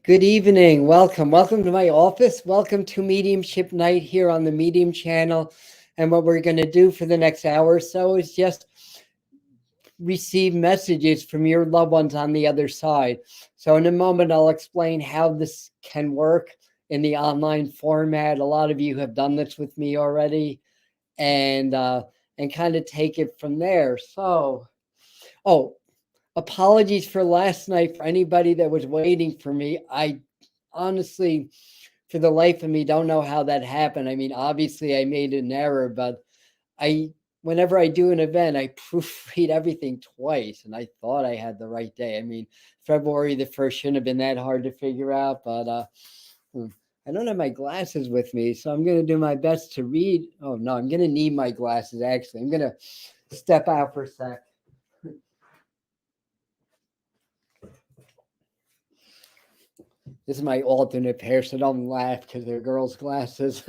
Good evening. Welcome to my office. Welcome to Mediumship Night here on the Medium channel. And what we're going to do for the next hour or so is just receive messages from your loved ones on the other side. So in a moment, I'll explain how this can work in the online format. A lot of you have done this with me already, and kind of take it from there. Oh, apologies for last night for anybody that was waiting for me. I honestly, for the life of me, don't know how that happened. I mean, obviously I made an error, but I whenever I do an event, I proofread everything twice, and I thought I had the right day. I mean, February the 1st shouldn't have been that hard to figure out, but hmm, I don't have my glasses with me, so I'm going to do my best to read. Oh no, I'm going to need my glasses actually. I'm going to step out for a sec. This is my alternate pair, so don't laugh because they're girls' glasses.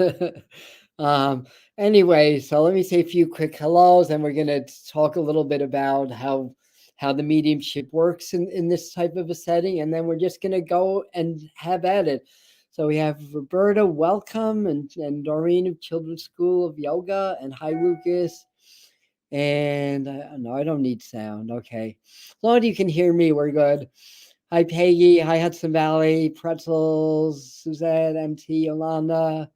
um, anyway, so let me say a few quick hellos, and we're gonna talk a little bit about how the mediumship works in this type of a setting, and then we're just gonna go and have at it. So we have Roberta, welcome, and Doreen of Children's School of Yoga, and hi Lucas. And no, I don't need sound. Okay, as long as you can hear me, we're good. Hi, Peggy. Hi, Hudson Valley. Pretzels, Suzette, MT, Yolanda,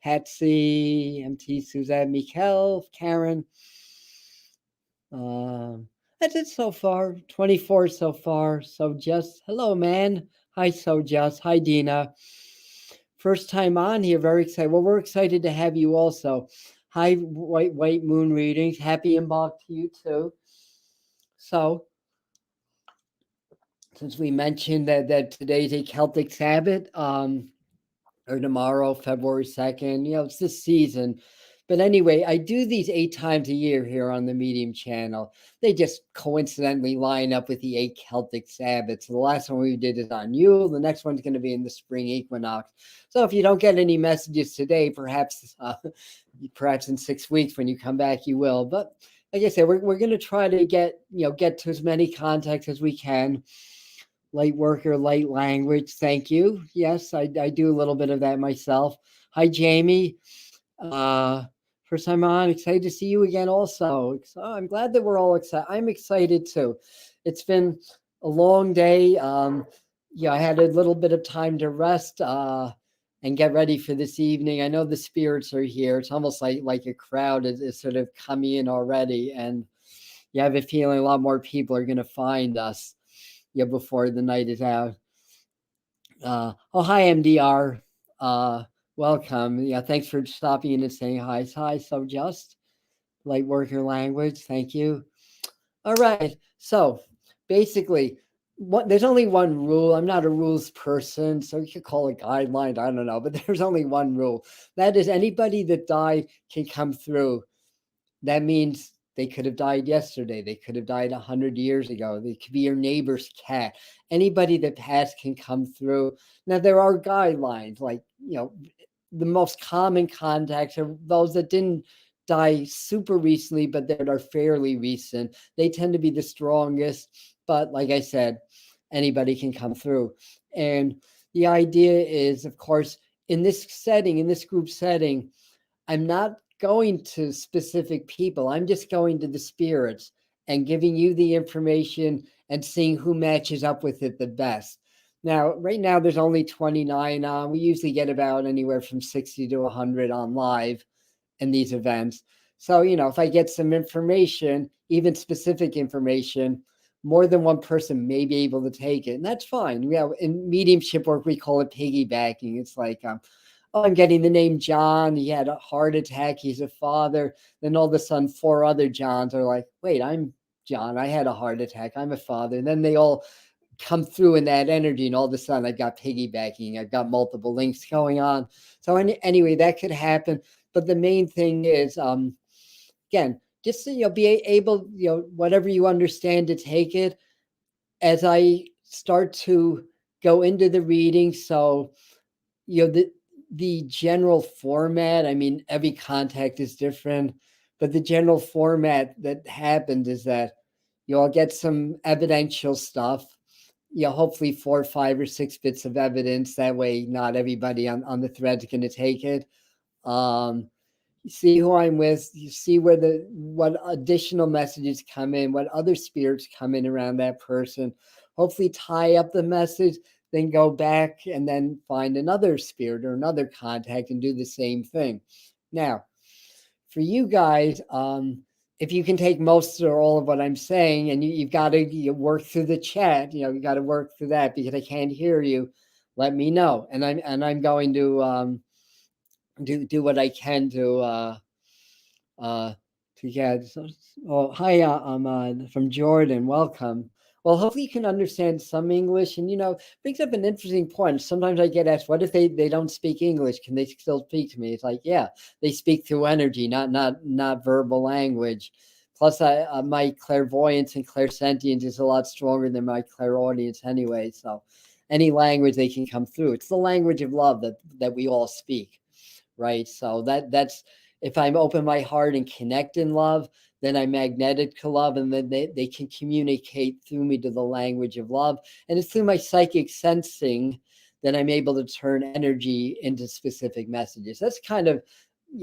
Patsy, MT, Suzette, Mikel, Karen. That's it so far. 24 so far. So just hello, man. Hi, so just. Hi, Dina. First time on here. Very excited. Well, we're excited to have you also. Hi, White Moon Readings. Happy Imbolc to you too. So since we mentioned that today's a Celtic Sabbath, or tomorrow, February 2nd, it's this season. But anyway, I do these 8 times a year here on the Medium channel. They just coincidentally line up with the 8 Celtic Sabbaths. So the last one we did is on Yule. The next one's going to be in the spring equinox. So if you don't get any messages today, perhaps in 6 weeks when you come back, you will. But like I said, we're going to try to get to as many contacts as we can. Light worker, light language. Thank you. Yes, I do a little bit of that myself. Hi, Jamie. First time on. Excited to see you again also. So I'm glad that we're all excited. I'm excited too. It's been a long day. I had a little bit of time to rest and get ready for this evening. I know the spirits are here. It's almost like a crowd is sort of coming in already. And you have a feeling a lot more people are going to find us before the night is out. Hi, MDR. Welcome. Yeah, thanks for stopping in and saying hi. Hi, so just light worker language. Thank you. All right. So basically, there's only one rule. I'm not a rules person, so you could call it guidelines. I don't know, but there's only one rule. That is, anybody that died can come through. That means they could have died yesterday. They could have died 100 years ago. They could be your neighbor's cat. Anybody that passed can come through. Now, there are guidelines, like, the most common contacts are those that didn't die super recently, but that are fairly recent. They tend to be the strongest. But like I said, anybody can come through. And the idea is, of course, in this setting, in this group setting, I'm not going to specific people. I'm just going to the spirits and giving you the information and seeing who matches up with it the best. Now, right now, there's only 29 on. We usually get about anywhere from 60 to 100 on live in these events. So, if I get some information, even specific information, more than one person may be able to take it. And that's fine. In mediumship work, we call it piggybacking. It's like, oh, I'm getting the name John. He had a heart attack. He's a father. Then all of a sudden, 4 other Johns are like, wait, I'm John. I had a heart attack. I'm a father. And then they all come through in that energy. And all of a sudden, I've got piggybacking. I've got multiple links going on. So anyway, that could happen. But the main thing is, again, just so be able, whatever you understand, to take it as I start to go into the reading. So, the general format, I mean, every contact is different, but the general format that happens is that you'll get some evidential stuff. hopefully 4, 5, or 6 bits of evidence. That way, not everybody on the thread's going to take it. You see who I'm with. You see what additional messages come in, what other spirits come in around that person. Hopefully, tie up the message, then go back and then find another spirit or another contact and do the same thing. Now, for you guys, if you can take most or all of what I'm saying, and you've got to work through the chat, you got to work through that because I can't hear you. Let me know, and I'm going to do what I can to get. Oh, hi, I'm from Jordan. Welcome. Well, hopefully you can understand some English, and brings up an interesting point. Sometimes I get asked, "What if they don't speak English? Can they still speak to me?" It's like, yeah, they speak through energy, not verbal language. Plus, my clairvoyance and clairsentience is a lot stronger than my clairaudience anyway. So, any language they can come through. It's the language of love that we all speak, right? So that's if I'm open my heart and connect in love, then I'm magnetic to love, and then they can communicate through me to the language of love. And it's through my psychic sensing that I'm able to turn energy into specific messages. That's kind of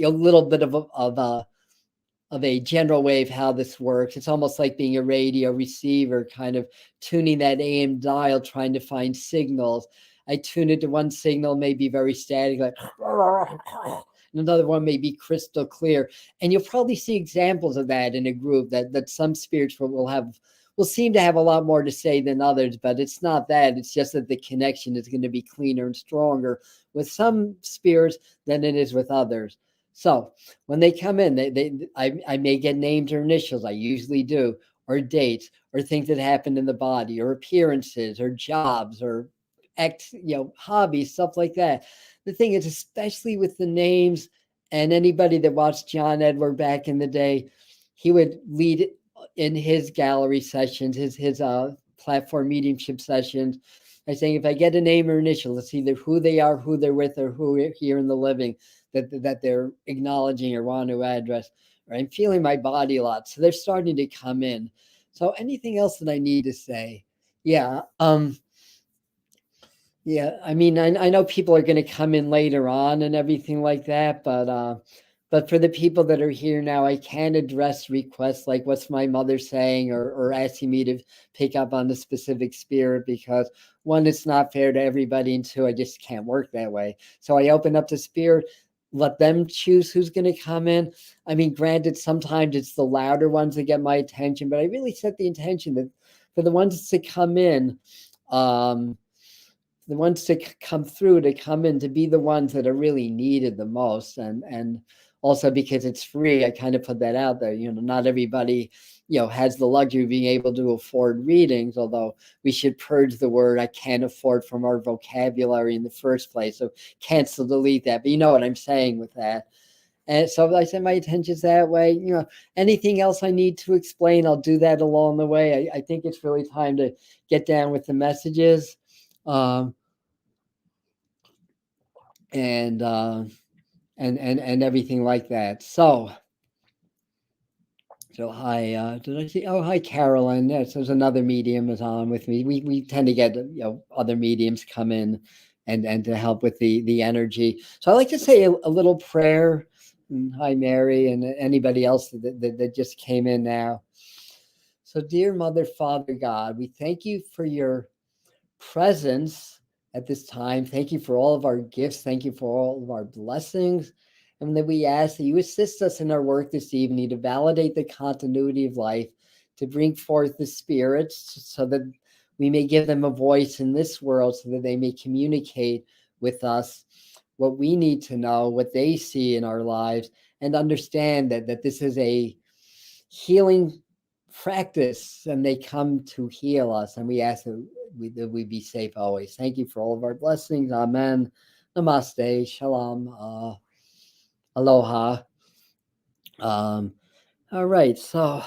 a little bit of a general way of how this works. It's almost like being a radio receiver, kind of tuning that AM dial, trying to find signals. I tune it to one signal, may be very static, like and another one may be crystal clear. And you'll probably see examples of that in a group that some spirits will seem to have a lot more to say than others, but it's not that. It's just that the connection is going to be cleaner and stronger with some spirits than it is with others. So when they come in, I may get names or initials. I usually do, or dates, or things that happened in the body, or appearances, or jobs, or hobbies, stuff like that. The thing is, especially with the names, and anybody that watched John Edward back in the day, he would lead in his gallery sessions, his platform mediumship sessions, by saying, if I get a name or initial, it's either who they are, who they're with, or who are here in the living that they're acknowledging or want to address. Or I'm feeling my body a lot, so they're starting to come in. So anything else that I need to say? Yeah. Yeah, I mean, I know people are going to come in later on and everything like that, but for the people that are here now, I can address requests like what's my mother saying, or asking me to pick up on the specific spirit, because one, it's not fair to everybody, and two, I just can't work that way. So I open up to spirit, let them choose who's going to come in. I mean, granted, sometimes it's the louder ones that get my attention, but I really set the intention that for the ones to come in, the ones to come through, to come in, to be the ones that are really needed the most. And also because it's free, I kind of put that out there. Not everybody has the luxury of being able to afford readings, although we should purge the word I can't afford from our vocabulary in the first place. So cancel, delete that. But you know what I'm saying with that. And so I set my intentions that way. Anything else I need to explain, I'll do that along the way. I think it's really time to get down with the messages. And everything like that. So hi, did I see? Oh, hi, Carolyn. Yes, there's another medium is on with me. We tend to get other mediums come in and to help with the energy. So I like to say a little prayer. And hi, Mary, and anybody else that just came in now. So, dear Mother, Father, God, we thank you for your presence at this time. Thank you for all of our gifts. Thank you for all of our blessings. And that we ask that you assist us in our work this evening to validate the continuity of life, to bring forth the spirits so that we may give them a voice in this world, so that they may communicate with us what we need to know, what they see in our lives, and understand that this is a healing practice, and they come to heal us. And we ask that we be safe always. Thank you for all of our blessings. Amen. Namaste. Shalom. Aloha. All right. So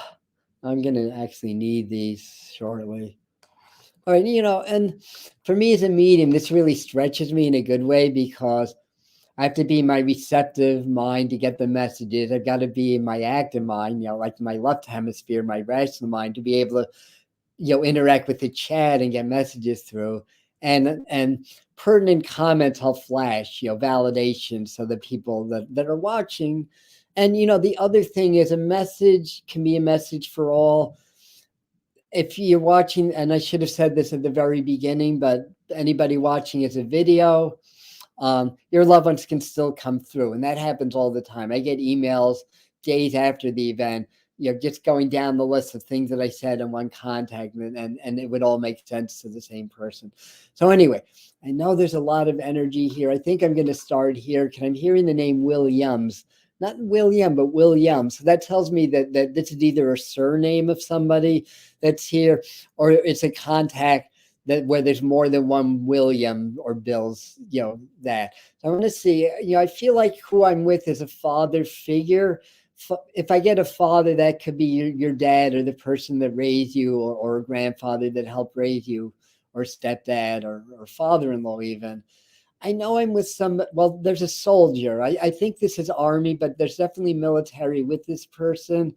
I'm going to actually need these shortly. All right. And for me as a medium, this really stretches me in a good way, because I have to be in my receptive mind to get the messages. I've got to be in my active mind, like my left hemisphere, my rational mind, to be able to interact with the chat and get messages through, and pertinent comments I'll flash, validation, so the people that are watching. And the other thing is, a message can be a message for all. If you're watching, and I should have said this at the very beginning, but anybody watching as a video, your loved ones can still come through, and that happens all the time. I get emails days after the event, just going down the list of things that I said in one contact, and it would all make sense to the same person. So anyway, I know there's a lot of energy here. I think I'm going to start here, because I'm hearing the name Williams. Not William, but Williams. So that tells me that this is either a surname of somebody that's here, or it's a contact that where there's more than one William or Bill's, that. So I want to see, I feel like who I'm with is a father figure. If I get a father, that could be your dad, or the person that raised you, or a grandfather that helped raise you, or stepdad, or father-in-law even. I know I'm with well, there's a soldier. I think this is Army, but there's definitely military with this person.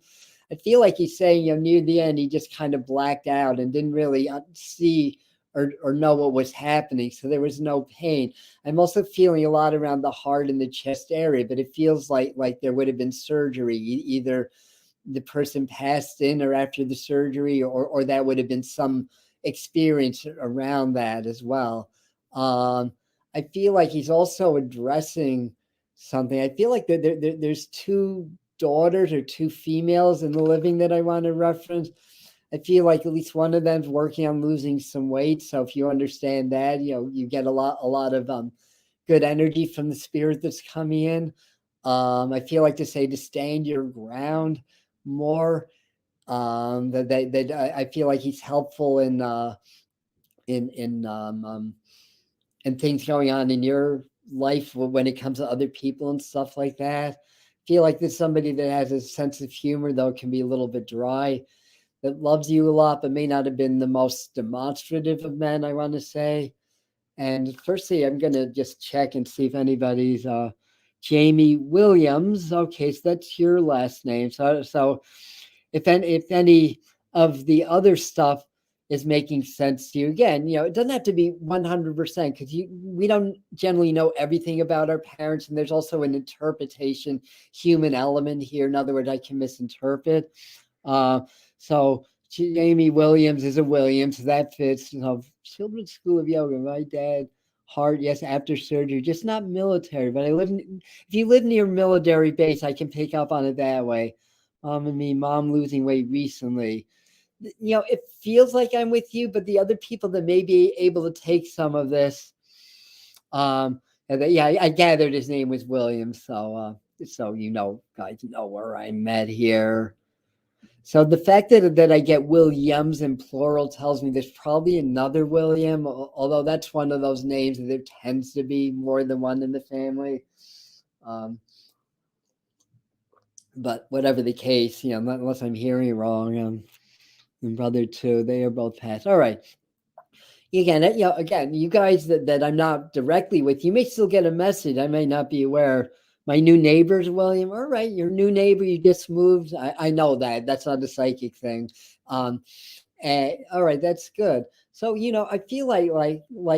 I feel like he's saying, near the end, he just kind of blacked out and didn't really see or know what was happening. So there was no pain. I'm also feeling a lot around the heart and the chest area, but it feels like there would have been surgery. Either the person passed in or after the surgery, or that would have been some experience around that as well. I feel like he's also addressing something. I feel like there's two daughters or two females in the living that I want to reference. I feel like at least one of them's working on losing some weight. So if you understand that, you get a lot of good energy from the spirit that's coming in. I feel like to say to stand your ground more. That I feel like he's helpful in things going on in your life when it comes to other people and stuff like that. I feel like there's somebody that has a sense of humor, though it can be a little bit dry, that loves you a lot, but may not have been the most demonstrative of men, I want to say. And firstly, I'm going to just check and see if anybody's Jamie Williams. Okay, so that's your last name. So if any of the other stuff is making sense to you, again, it doesn't have to be 100%, because we don't generally know everything about our parents, and there's also an interpretation human element here. In other words, I can misinterpret. So Jamie Williams is a Williams, so that fits. Children's School of Yoga. My dad, heart, yes, after surgery, just not military. But if you live near military base, I can pick up on it that way. Mom losing weight recently. It feels like I'm with you, but the other people that may be able to take some of this, I gathered his name was Williams. So guys know where I'm at here. So the fact that I get Williams in plural tells me there's probably another William, although that's one of those names that there tends to be more than one in the family. But whatever the case, unless I'm hearing wrong, and brother too, they are both passed. All right. Again, you guys that I'm not directly with, you may still get a message. I may not be aware. My new neighbor's William. All right, your new neighbor, you just moved. I know that. That's not a psychic thing. All right, that's good. So I feel like,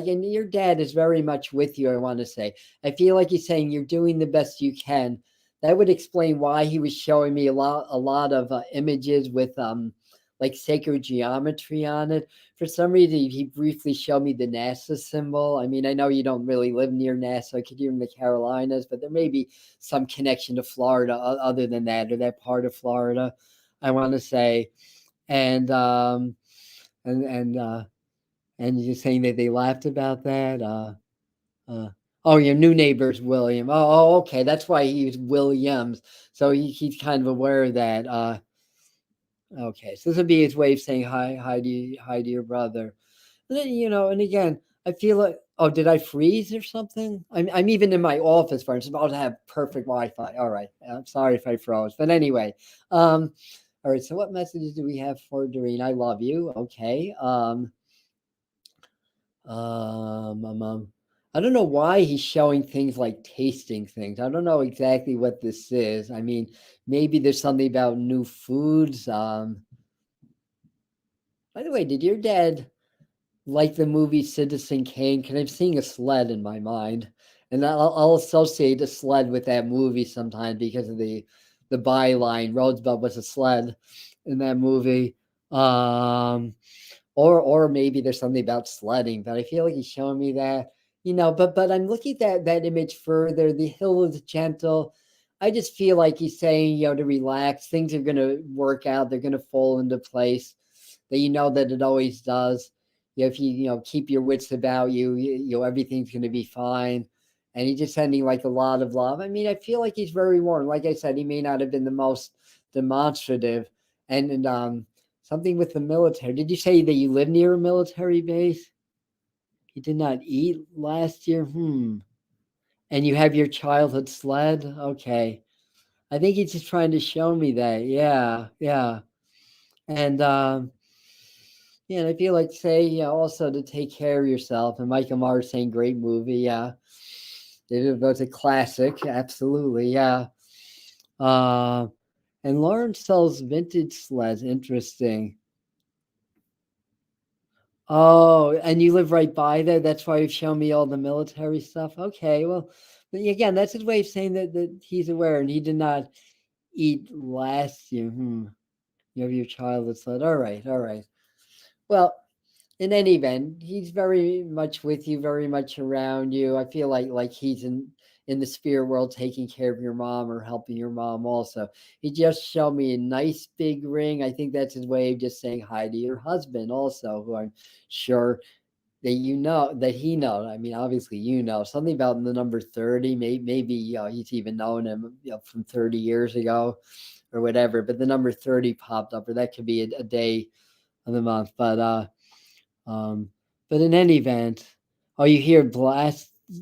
and your dad is very much with you. I want to say, I feel like he's saying you're doing the best you can. That would explain why he was showing me a lot of images with like sacred geometry on it. For some reason, he briefly showed me the NASA symbol. I mean, I know you don't really live near NASA. I could be in the Carolinas, but there may be some connection to Florida other than that, or that part of Florida, I want to say. And you're saying that they laughed about that. Oh, your new neighbor's William. Oh, okay. That's why he's Williams. So he's kind of aware of that. Okay, so this would be his way of saying hi to your brother. And then, and again, I feel like, oh, did I freeze or something? I'm even in my office, for instance, about to have perfect Wi-Fi. All right, I'm sorry if I froze, but anyway, all right. So what messages do we have for Doreen? I love you. Okay. I don't know why he's showing things like tasting things. I don't know exactly what this is. I mean, maybe there's something about new foods. By the way, did your dad like the movie Citizen Kane? Because I'm seeing a sled in my mind, and I'll associate a sled with that movie sometimes because of the byline. Rosebud was a sled in that movie. Um, or maybe there's something about sledding, but I feel like he's showing me that, but I'm looking at that image further. The hill is gentle. I just feel like he's saying, to relax. Things are gonna work out. They're gonna fall into place. That that it always does. If you keep your wits about you, everything's gonna be fine. And he's just sending like a lot of love. I mean, I feel like he's very warm. Like I said, he may not have been the most demonstrative, and something with the military. Did you say that you live near a military base? You did not eat last year? And you have your childhood sled? Okay. I think he's just trying to show me that. Yeah, yeah. And yeah, and I feel like say, also to take care of yourself. And Michael Myers saying great movie, yeah. It was a classic, absolutely, yeah. Uh and Lawrence sells vintage sleds. Interesting. Oh, and you live right by there. That's why you've shown me all the military stuff. Okay, well, but again, that's his way of saying that he's aware, and he did not eat last year. You have your childhood sled. All right, all right. Well, in any event, he's very much with you, very much around you. I feel like he's in the spirit world taking care of your mom or helping your mom also. He just showed me a nice big ring. I think that's his way of just saying hi to your husband also, who I'm sure that that he knows. I mean, obviously something about the number 30. Maybe he's even known him from 30 years ago or whatever. But the number 30 popped up, or that could be a day of the month. Um, but in any event, oh, you hear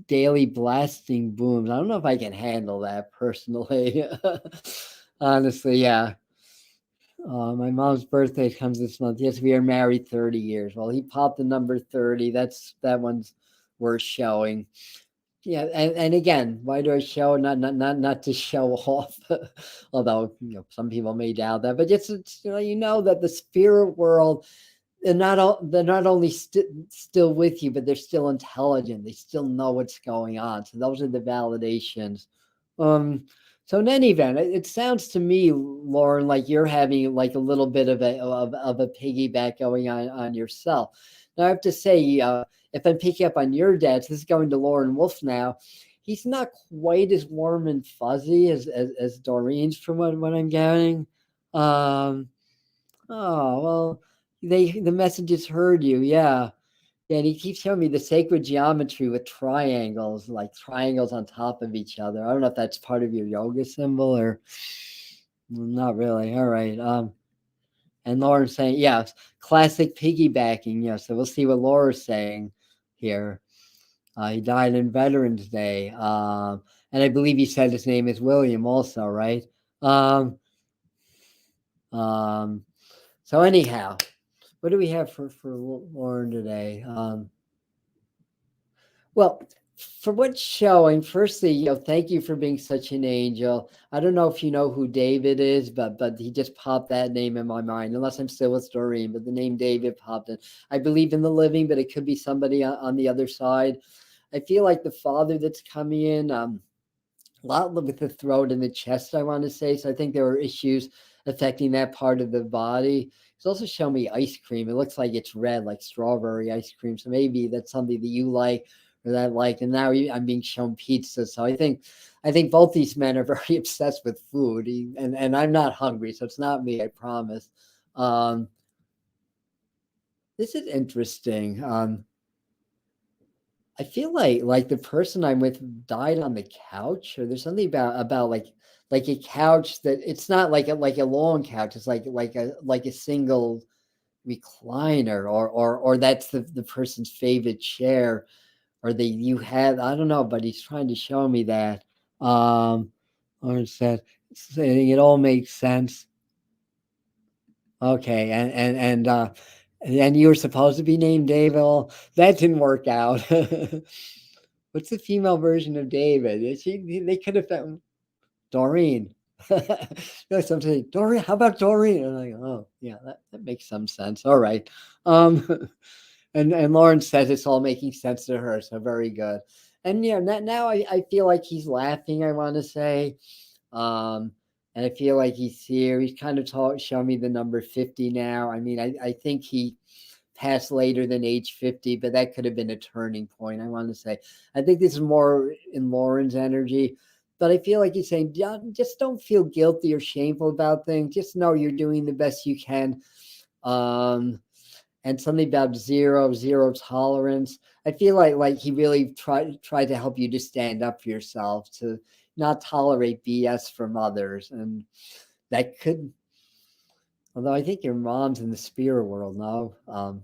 daily blasting booms. I don't know if I can handle that personally. Honestly, yeah. My mom's birthday comes this month. Yes, we are married 30 years. Well, he popped the number 30. That one's worth showing. Yeah, and again, why do I show? Not to show off, although some people may doubt that, but just that the spirit world, they're not only still with you, but they're still intelligent. They still know what's going on. So those are the validations. Um, so in any event, it sounds to me, Lauren, like you're having like a little bit of a piggyback going on yourself. Now I have to say, if I'm picking up on your dad, this is going to Lauren Wolf now. He's not quite as warm and fuzzy as Doreen's, from what I'm getting. Um, oh well, the messages heard you, yeah. Yeah, and he keeps showing me the sacred geometry with triangles, like triangles on top of each other. I don't know if that's part of your yoga symbol or not really. All right. And Laura's saying, yeah, classic piggybacking. Yeah, so we'll see what Laura's saying here. He died on Veterans Day. And I believe you said his name is William also, right? Um, um, so anyhow, what do we have for Lauren today? Well, for what's showing, firstly, thank you for being such an angel. I don't know if you know who David is, but he just popped that name in my mind, unless I'm still with Doreen, but the name David popped in. I believe in the living, but it could be somebody on the other side. I feel like the father that's coming in, a lot with the throat and the chest, I want to say. So I think there are issues affecting that part of the body. It's also showing me ice cream. It looks like it's red, like strawberry ice cream. So maybe that's something that you like or that like. And now I'm being shown pizza. So I think both these men are very obsessed with food. And I'm not hungry, so it's not me, I promise. Um, this is interesting. I feel like the person I'm with died on the couch, or there's something about like a couch that it's not like a long couch. It's like a single recliner, or that's the person's favorite chair, or you had, I don't know, but he's trying to show me that. Or said saying it all makes sense. Okay, and you were supposed to be named David. Well, that didn't work out. What's the female version of David? They could have found Doreen. Sometimes say, Doreen, how about Doreen? And I'm like, oh, yeah, that makes some sense. All right. Um, and Lauren says it's all making sense to her. So very good. And yeah, now I feel like he's laughing, I want to say. Um, and I feel like he's here. He's kind of showing me the number 50 now. I mean, I think he passed later than age 50, but that could have been a turning point, I want to say. I think this is more in Lauren's energy, but I feel like he's saying, just don't feel guilty or shameful about things. Just know you're doing the best you can. Um, and something about zero tolerance. I feel like he really tried to help you to stand up for yourself, to not tolerate BS from others. And that could, although I think your mom's in the spirit world now,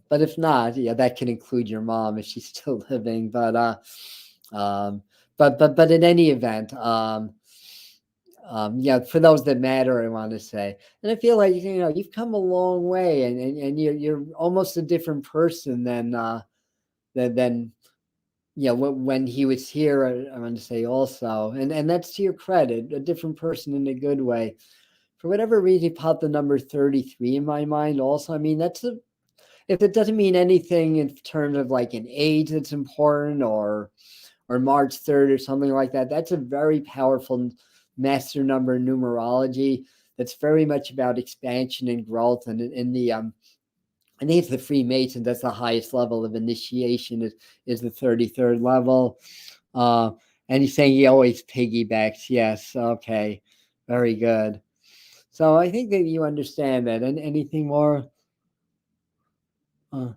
but if not, yeah, that can include your mom if she's still living. Um, but in any event, yeah, for those that matter, I want to say, and I feel like you've come a long way, and you're almost a different person than when he was here. I want to say also, and that's to your credit, a different person in a good way. For whatever reason, he popped the number 33 in my mind. Also, I mean, if it doesn't mean anything in terms of like an age that's important or March 3rd or something like that, that's a very powerful master number in numerology. That's very much about expansion and growth. And in the I think it's the Freemason. That's the highest level of initiation is the 33rd level. Uh, and he's saying he always piggybacks. Yes. Okay. Very good. So I think that you understand that. And anything more? Uh,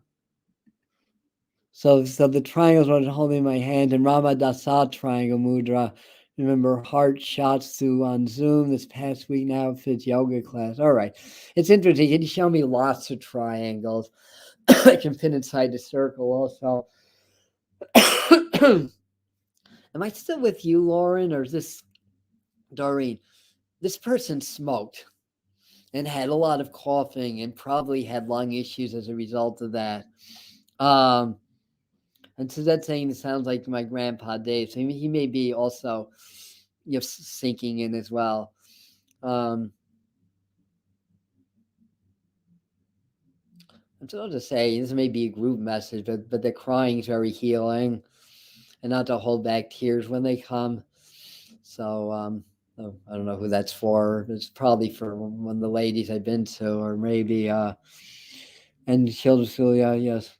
so the triangles are holding my hand and Rama Dasa triangle mudra. Remember heart shots through on Zoom this past week now for his yoga class. All right. It's interesting. Can you show me lots of triangles? I can fit inside the circle also. Am I still with you, Lauren, or is this Doreen? This person smoked and had a lot of coughing and probably had lung issues as a result of that. Um, and so that's saying it sounds like my grandpa Dave. So he may be also sinking in as well. I'm supposed to say this may be a group message, but the crying is very healing, and not to hold back tears when they come. So I don't know who that's for. It's probably for one of the ladies I've been to, or maybe and she'll just go, yeah, yes.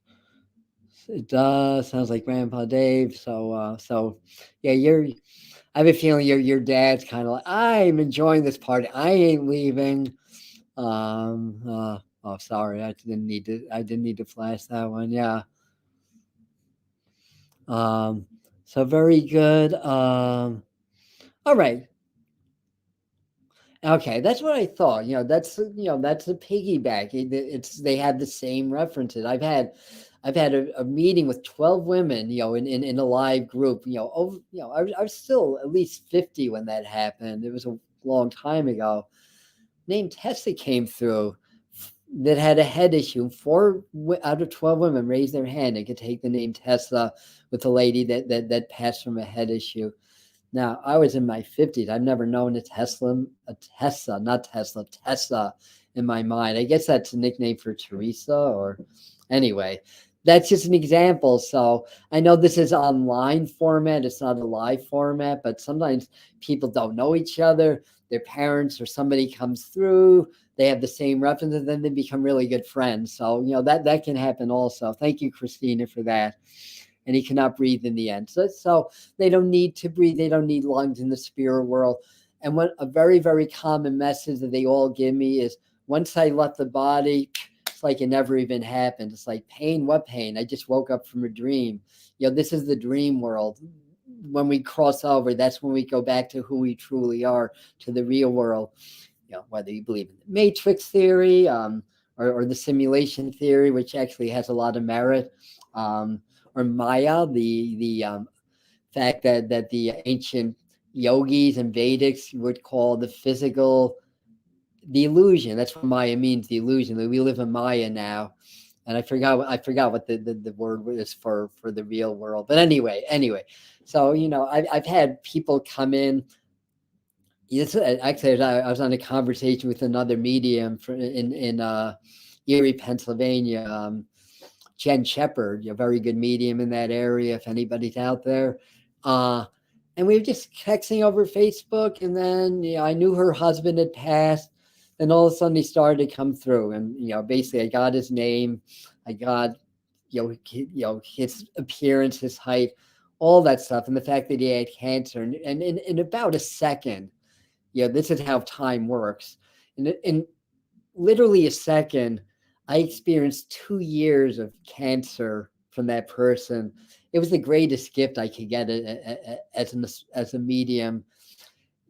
It does. Sounds like Grandpa Dave. So yeah, I have a feeling your dad's kind of like, I'm enjoying this party. I ain't leaving. Oh, sorry, I didn't need to flash that one. Yeah. So very good. All right. Okay, that's what I thought. That's the piggyback. It's they have the same references. I've had a meeting with 12 women, in a live group. I was still at least 50 when that happened. It was a long time ago. Name Tessa came through that had a head issue. 4 out of 12 women raised their hand and could take the name Tessa with a lady that passed from a head issue. Now, I was in my 50s. I've never known a Tessa in my mind. I guess that's a nickname for Teresa, or anyway, that's just an example. So I know this is online format. It's not a live format, but sometimes people don't know each other. Their parents or somebody comes through, they have the same reference, and then they become really good friends. So, that can happen also. Thank you, Christina, for that. And he cannot breathe in the end. So they don't need to breathe. They don't need lungs in the spirit world. And what a very, very common message that they all give me is, once I left the body, it's like it never even happened. It's like, pain, what pain? I just woke up from a dream. This is the dream world. When we cross over, that's when we go back to who we truly are, to the real world. Whether you believe in the matrix theory, or the simulation theory, which actually has a lot of merit, or Maya, the fact that the ancient yogis and Vedics would call the physical the illusion. That's what Maya means, the illusion. That we live in Maya now. And I forgot what the word is for the real world. But anyway. So, I've had people come in, Yes, actually, I was on a conversation with another medium in Erie, Pennsylvania. Jen Shepherd, a very good medium in that area. If anybody's out there, uh, and we were just texting over Facebook, and then I knew her husband had passed. And all of a sudden, he started to come through, and basically, I got his name, I got his appearance, his height, all that stuff, and the fact that he had cancer, and in about a second, this is how time works. In literally a second, I experienced 2 years of cancer from that person. It was the greatest gift I could get as a medium.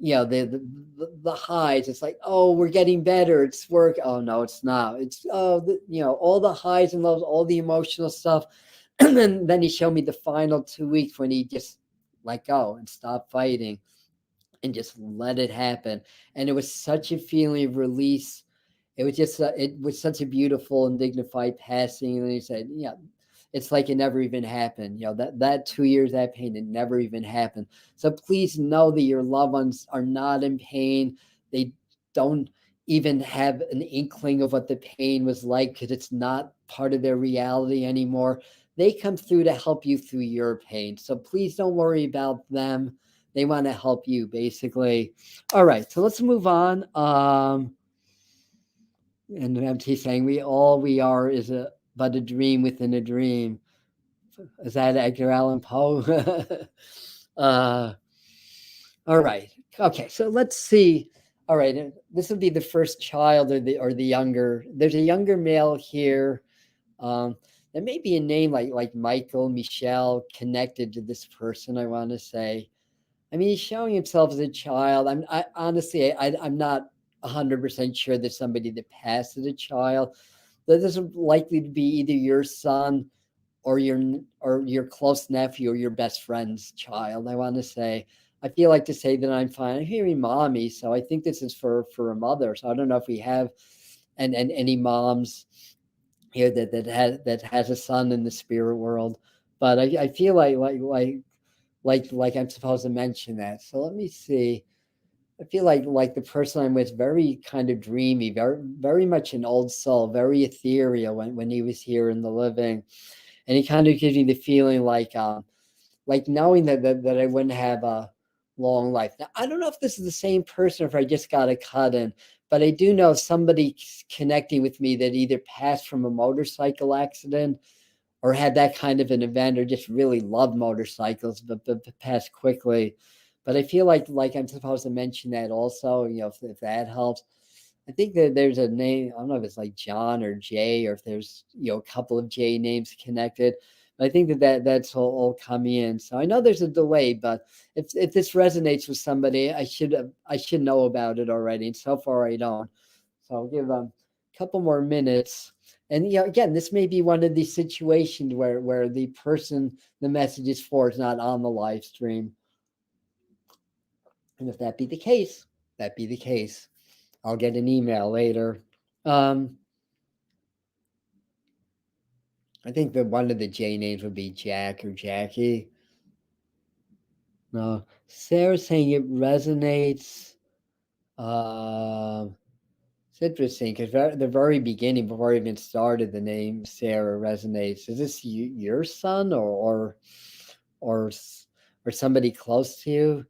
The highs. It's like, oh, we're getting better. It's work. Oh no, it's not. It's all the highs and lows, all the emotional stuff. And then he showed me the final 2 weeks when he just let go and stopped fighting and just let it happen. And it was such a feeling of release. It was such a beautiful and dignified passing. And he said, yeah, it's like it never even happened. That 2 years, that pain, it never even happened. So please know that your loved ones are not in pain. They don't even have an inkling of what the pain was like, because it's not part of their reality anymore. They come through to help you through your pain. So please don't worry about them. They want to help you, basically. All right, so let's move on. And MT saying, we are is but a dream within a dream. Is that Edgar Allan Poe? uh, all right. Okay, so let's see. All right, this will be the first child or the younger. There's a younger male here. There may be a name like Michael, Michelle connected to this person, I want to say. I mean, he's showing himself as a child. I'm not 100% sure that somebody that passed as a child. That is likely to be either your son or your close nephew or your best friend's child. I want to say. I feel like to say that I'm fine. I'm hearing mommy, so I think this is for a mother. So I don't know if we have and any moms here that has a son in the spirit world, but I feel like I'm supposed to mention that. So let me see. I feel like the person I'm with, very kind of dreamy, very much an old soul, very ethereal when he was here in the living, and he kind of gives me the feeling like knowing that I wouldn't have a long life. Now I don't know if this is the same person or if I just got a cut in, but I do know somebody connecting with me that either passed from a motorcycle accident or had that kind of an event, or just really loved motorcycles, but passed quickly. But I feel like I'm supposed to mention that also, if that helps. I think that there's a name. I don't know if it's like John or Jay, or if there's a couple of J names connected. But I think that's all coming in. So I know there's a delay, but if this resonates with somebody, I should know about it already. And so far I don't. So I'll give them a couple more minutes. And again, this may be one of these situations where the person the message is for is not on the live stream. And if that be the case, I'll get an email later. I think that one of the J names would be Jack or Jackie. No, Sarah's saying it resonates. It's interesting because the very beginning, before I even started, the name Sarah resonates. Is this your son or or somebody close to you?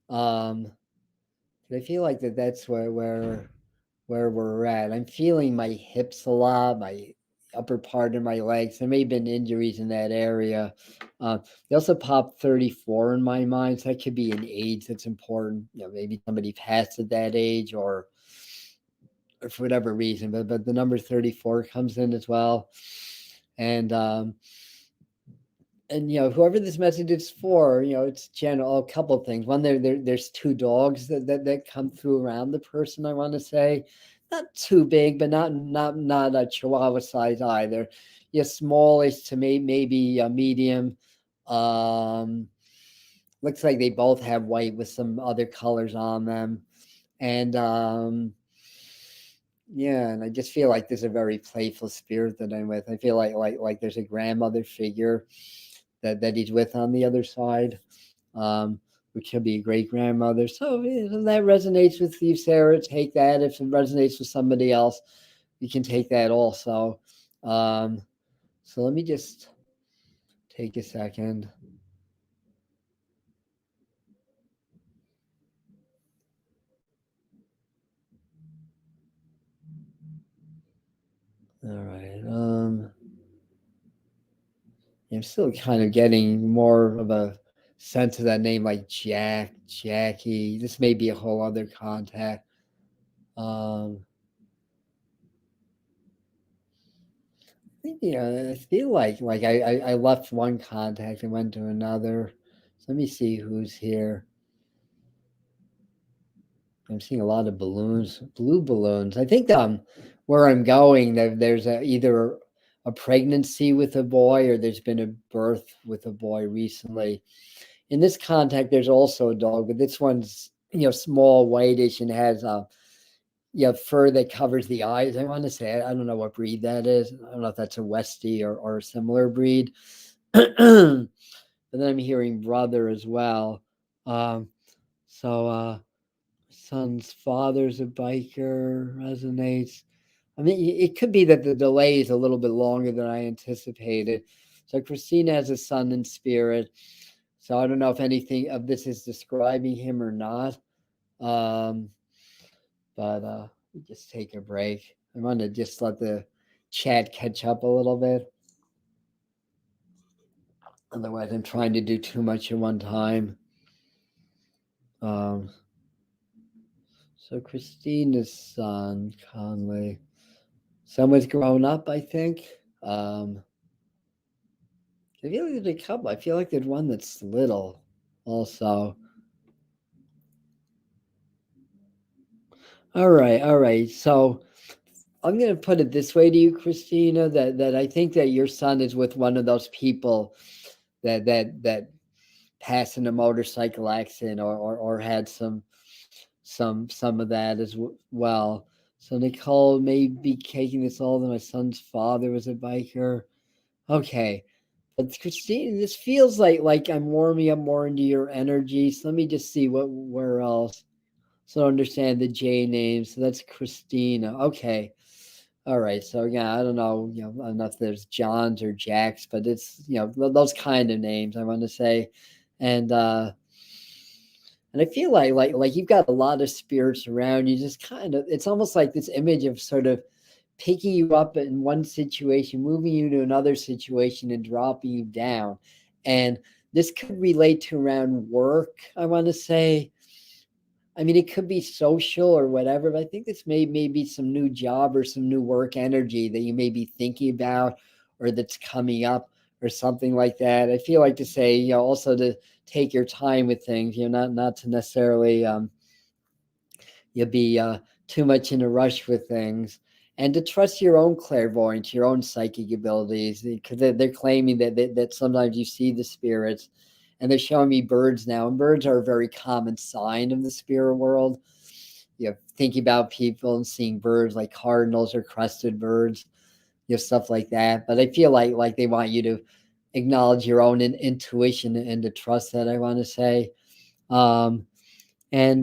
I feel like that's where we're at. I'm feeling my hips a lot, my upper part of my legs. There may have been injuries in that area. They also popped 34 in my mind, so that could be an age that's important. Maybe somebody passed at that age, or for whatever reason. But the number 34 comes in as well, and whoever this message is for, it's general. A couple of things. One, there's two dogs that come through around the person. I want to say, not too big, but not a Chihuahua size either. Smallish to maybe a medium. Looks like they both have white with some other colors on them, and yeah, and I just feel like there's a very playful spirit that I'm with. I feel like there's a grandmother figure that he's with on the other side. which could be a great grandmother. So if that resonates with you, Sarah, take that. If it resonates with somebody else, you can take that also. So let me just take a second. All right. I'm still kind of getting more of a sense of that name, like Jack, Jackie. This may be a whole other contact. I think, I feel like I left one contact and went to another. So let me see who's here. I'm seeing a lot of balloons, blue balloons. I think where I'm going, there's either a pregnancy with a boy or there's been a birth with a boy recently. In this contact, there's also a dog, but this one's small, whitish, and has fur that covers the eyes. I want to say I don't know what breed that is. I don't know if that's a Westie or a similar breed. But then I'm hearing brother as well. So son's father's a biker, resonates. I mean, it could be that the delay is a little bit longer than I anticipated. So Christina has a son in spirit. So I don't know if anything of this is describing him or not. But just take a break. I want to just let the chat catch up a little bit. Otherwise, I'm trying to do too much at one time. So Christina's son, Conley. Someone's grown up, I think. I feel like there's a couple. I feel like there's one that's little also. All right. So I'm going to put it this way to you, Christina, that I think that your son is with one of those people that passed in a motorcycle accident or had some of that as well. So Nicole may be taking this all that my son's father was a biker. Okay. But Christine, this feels like I'm warming up more into your energy. So let me just see where else. So I understand the J name. So that's Christina. Okay. All right. So yeah, I don't know, I don't know if there's Johns or Jacks, but it's those kind of names I want to say. And I feel like you've got a lot of spirits around you. Just kind of, it's almost like this image of sort of picking you up in one situation, moving you to another situation, and dropping you down. And this could relate to around work, I want to say. I mean, it could be social or whatever, but I think this may be some new job or some new work energy that you may be thinking about or that's coming up or something like that. I feel like to say, also to take your time with things, not to necessarily you'll be too much in a rush with things, and to trust your own clairvoyance, your own psychic abilities, because they're claiming that sometimes you see the spirits, and they're showing me birds now, and birds are a very common sign of the spirit world. Thinking about people and seeing birds like cardinals or crested birds, stuff like that. But I feel like they want you to acknowledge your own intuition and to trust that, I want to say. And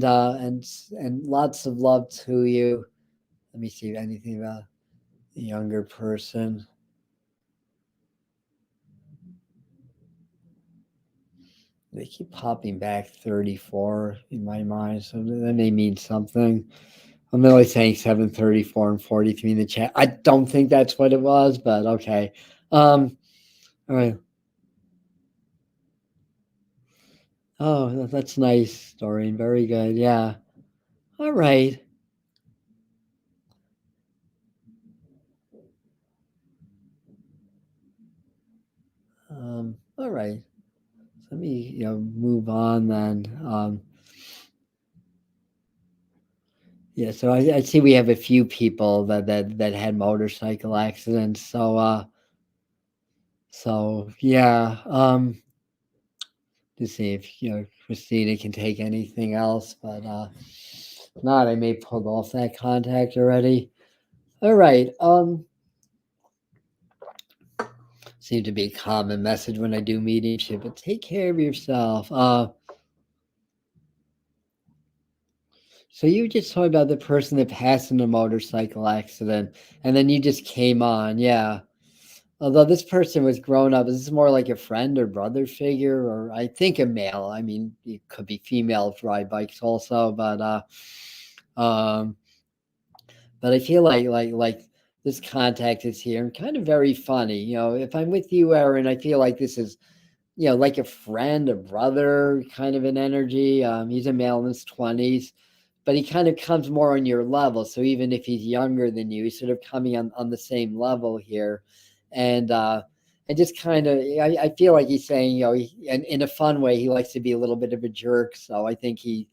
lots of love to you. Let me see anything about the younger person. They keep popping back 34 in my mind, so that may mean something. I'm only saying 734 and 43 in the chat. I don't think that's what it was, but okay. All right. Oh, that's nice, Doreen. Very good. Yeah. All right. All right. So let me move on then. Yeah, so I see we have a few people that had motorcycle accidents. So yeah, to see if Christina can take anything else, but if not, I may pull off that contact already. All right. Seems to be a common message when I do mediumship, but take care of yourself. So you were just talking about the person that passed in a motorcycle accident, and then you just came on, yeah. Although this person was grown up, is this more like a friend or brother figure, or I think a male? I mean, it could be females ride bikes also, um, but I feel like this contact is here and kind of very funny. You know, if I'm with you, Aaron, I feel like this is, you know, like a friend, a brother kind of an energy. He's a male in his 20s, but he kind of comes more on your level. So even if he's younger than you, he's sort of coming on the same level here. And just kind of, I feel like he's saying, you know, and in a fun way, he likes to be a little bit of a jerk. So I think you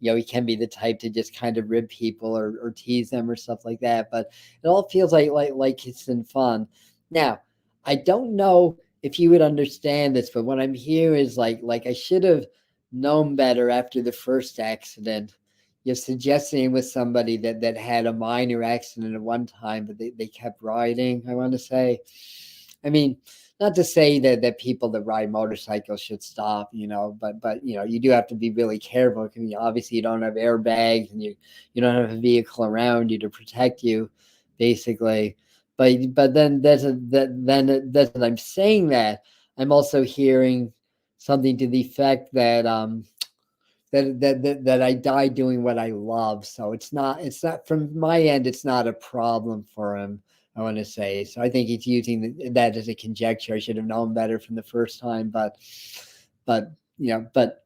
know, he can be the type to just kind of rib people or tease them or stuff like that. But it all feels like it's in fun. Now, I don't know if you would understand this, but what I'm here is like I should have known better after the first accident. You're suggesting with somebody that had a minor accident at one time, but they kept riding, I want to say. I mean, not to say that people that ride motorcycles should stop, you know, but you know, you do have to be really careful. I mean, obviously you don't have airbags and you don't have a vehicle around you to protect you, basically. But then that's what I'm saying, that I'm also hearing something to the effect that that I die doing what I love. So it's not from my end, it's not a problem for him, I want to say. So I think he's using that as a conjecture. I should have known better from the first time, but you know, but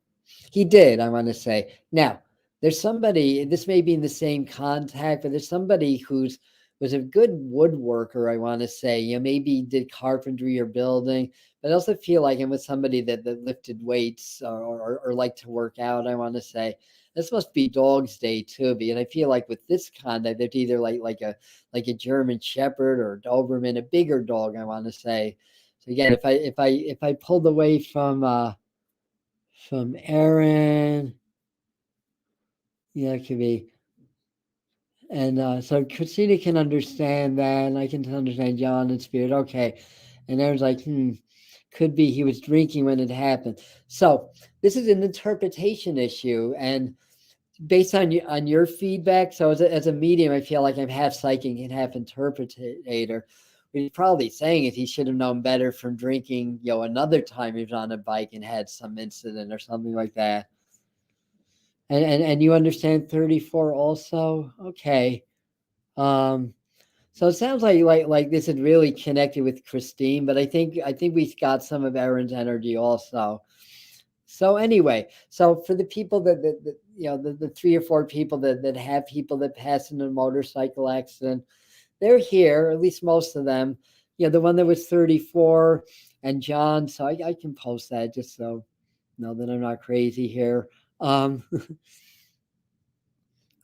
he did, I want to say. Now, there's somebody, this may be in the same contact, but there's somebody who's was a good woodworker, I want to say. You know, maybe did carpentry or building, but I also feel like I'm with somebody that lifted weights or liked to work out, I want to say. This must be Dog's Day too, because I feel like with this conduct, they're either like a German Shepherd or a Doberman, a bigger dog, I want to say. So again, if I pulled away from Aaron, yeah, it could be. And so Christina can understand that, and I can understand John and Spirit. Okay. And Aaron's like, could be he was drinking when it happened. So this is an interpretation issue, and based on your feedback. So as a medium, I feel like I'm half psychic and half interpretator. What he's probably saying is he should have known better from drinking, you know, another time he was on a bike and had some incident or something like that. And you understand 34 also? Okay. Um, so it sounds like this had really connected with Christine, but I think we've got some of Aaron's energy also. So anyway, so for the people that you know, the 3 or 4 people that have people that pass in a motorcycle accident, they're here, at least most of them. You know, the one that was 34 and John, so I can post that just so know that I'm not crazy here. I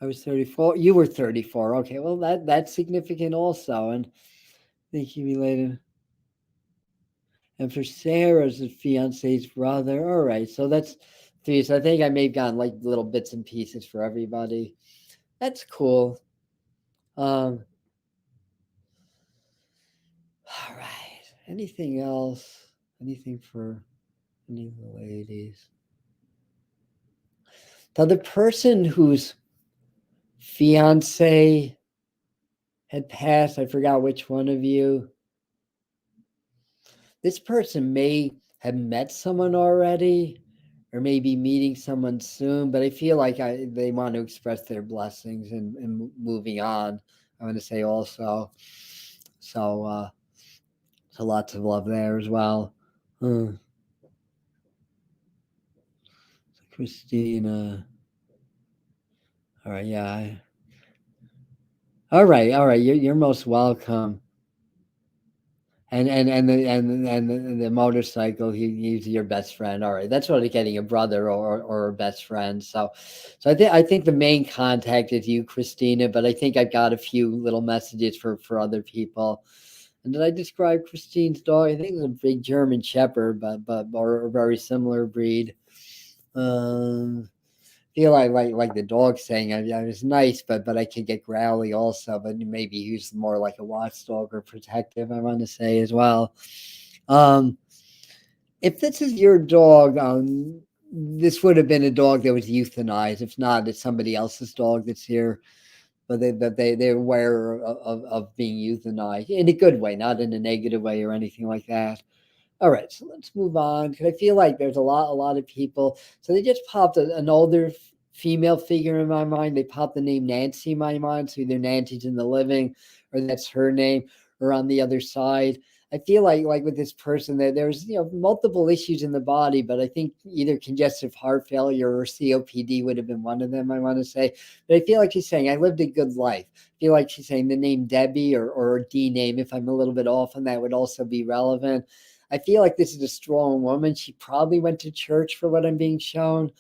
was 34. You were 34. Okay, well that's significant also. And think you related. And for Sarah's fiance's brother. All right, so that's 3. So I think I may have gotten like little bits and pieces for everybody. That's cool. All right. Anything else? Anything for any of the ladies? Now the person whose fiance had passed, I forgot which one of you. This person may have met someone already or maybe meeting someone soon, but I feel like they want to express their blessings and moving on, I want to say also. So lots of love there as well. Christina. All right, yeah. All right. You're most welcome. And the motorcycle, he's your best friend. All right, that's what getting a brother or a best friend. So I think the main contact is you, Christina, but I think I've got a few little messages for other people. And did I describe Christine's dog? I think it's a big German Shepherd, but or a very similar breed. Feel like the dog saying I was nice, but I could get growly also. But maybe he's more like a watchdog or protective, I want to say as well. If this is your dog, this would have been a dog that was euthanized. If not, it's somebody else's dog that's here. But they're aware of being euthanized in a good way, not in a negative way or anything like that. All right, so let's move on because I feel like there's a lot of people. So they just popped an older female figure in my mind. They popped the name Nancy in my mind. So either Nancy's in the living, or that's her name, or on the other side. I feel like with this person there's multiple issues in the body, but I think either congestive heart failure or COPD would have been one of them. I want to say, but I feel like she's saying I lived a good life. I feel like she's saying the name Debbie or a D name. If I'm a little bit off on that, would also be relevant. I feel like this is a strong woman. She probably went to church for what I'm being shown,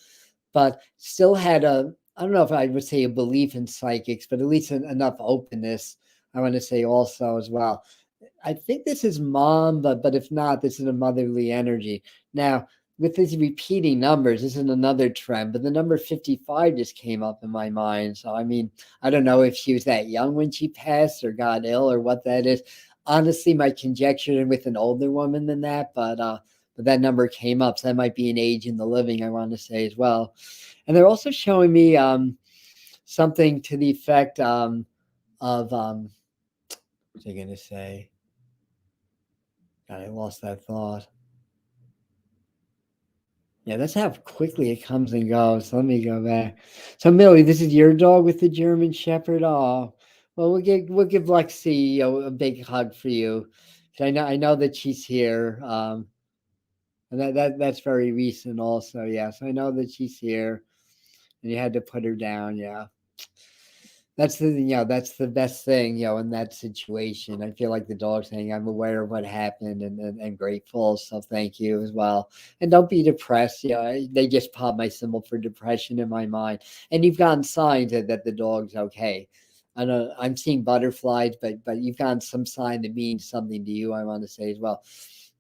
but still had I don't know if I would say a belief in psychics, but at least enough openness, I want to say also as well. I think this is mom, but if not, this is a motherly energy. Now, with these repeating numbers, this is another trend, but the number 55 just came up in my mind. So, I mean, I don't know if she was that young when she passed or got ill or what that is. Honestly, my conjecture with an older woman than that, but that number came up. So that might be an age in the living, I want to say as well. And they're also showing me something to the effect of, what's I going to say? God, I lost that thought. Yeah, that's how quickly it comes and goes. So let me go back. So Millie, this is your dog with the German Shepherd. Oh, well, we'll give Lexi a big hug for you. I know that she's here. And that's very recent also. Yeah, so I know that she's here, and you had to put her down. Yeah. That's the best thing, in that situation. I feel like the dog's saying, I'm aware of what happened and grateful. So thank you as well. And don't be depressed. They just popped my symbol for depression in my mind. And you've gotten signs that the dog's okay. I know I'm seeing butterflies, but you've gotten some sign that means something to you, I want to say as well.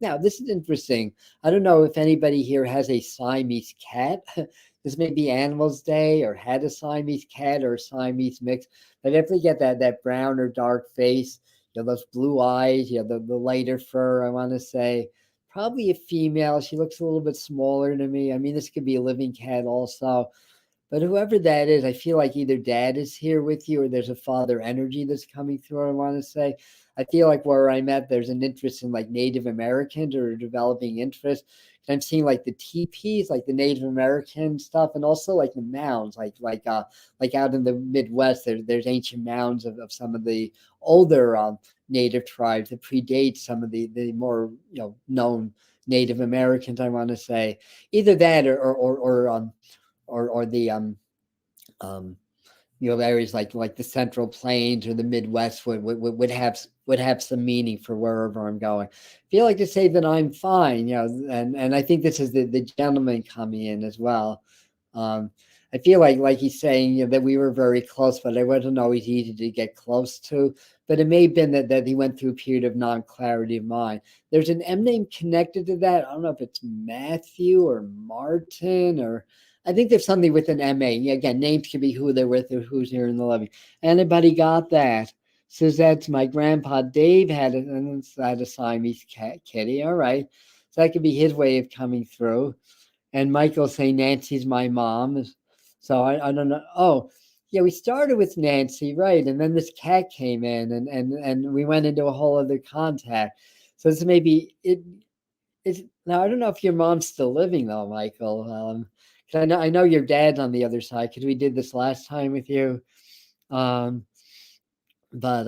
Now, this is interesting. I don't know if anybody here has a Siamese cat. This may be Animals Day or had a Siamese cat or a Siamese mix. I definitely get that brown or dark face, those blue eyes, the lighter fur, I want to say. Probably a female. She looks a little bit smaller to me. I mean, this could be a living cat also. But whoever that is, I feel like either dad is here with you or there's a father energy that's coming through, I want to say. I feel like where I'm at, there's an interest in like Native Americans or a developing interest. And I'm seeing like the teepees, like the Native American stuff, and also like the mounds, like out in the Midwest, there's ancient mounds of some of the older Native tribes that predate some of the more known Native Americans, I want to say. Either that or the um, areas like the Central Plains or the Midwest would have some meaning for wherever I'm going. I feel like to say that I'm fine, and I think this is the gentleman coming in as well. I feel like he's saying that we were very close, but I wasn't always easy to get close to. But it may have been that he went through a period of non-clarity of mind. There's an M name connected to that. I don't know if it's Matthew or Martin or I think there's something with an MA. Again, names can be who they're with or who's here in the living. Anybody got that? Says that's my grandpa Dave had a Siamese kitty. All right. So that could be his way of coming through. And Michael saying Nancy's my mom. So I don't know. Oh, yeah, we started with Nancy, right? And then this cat came in and we went into a whole other contact. So this maybe it's now I don't know if your mom's still living though, Michael. 'Cause I know your dad's on the other side because we did this last time with you. Um, but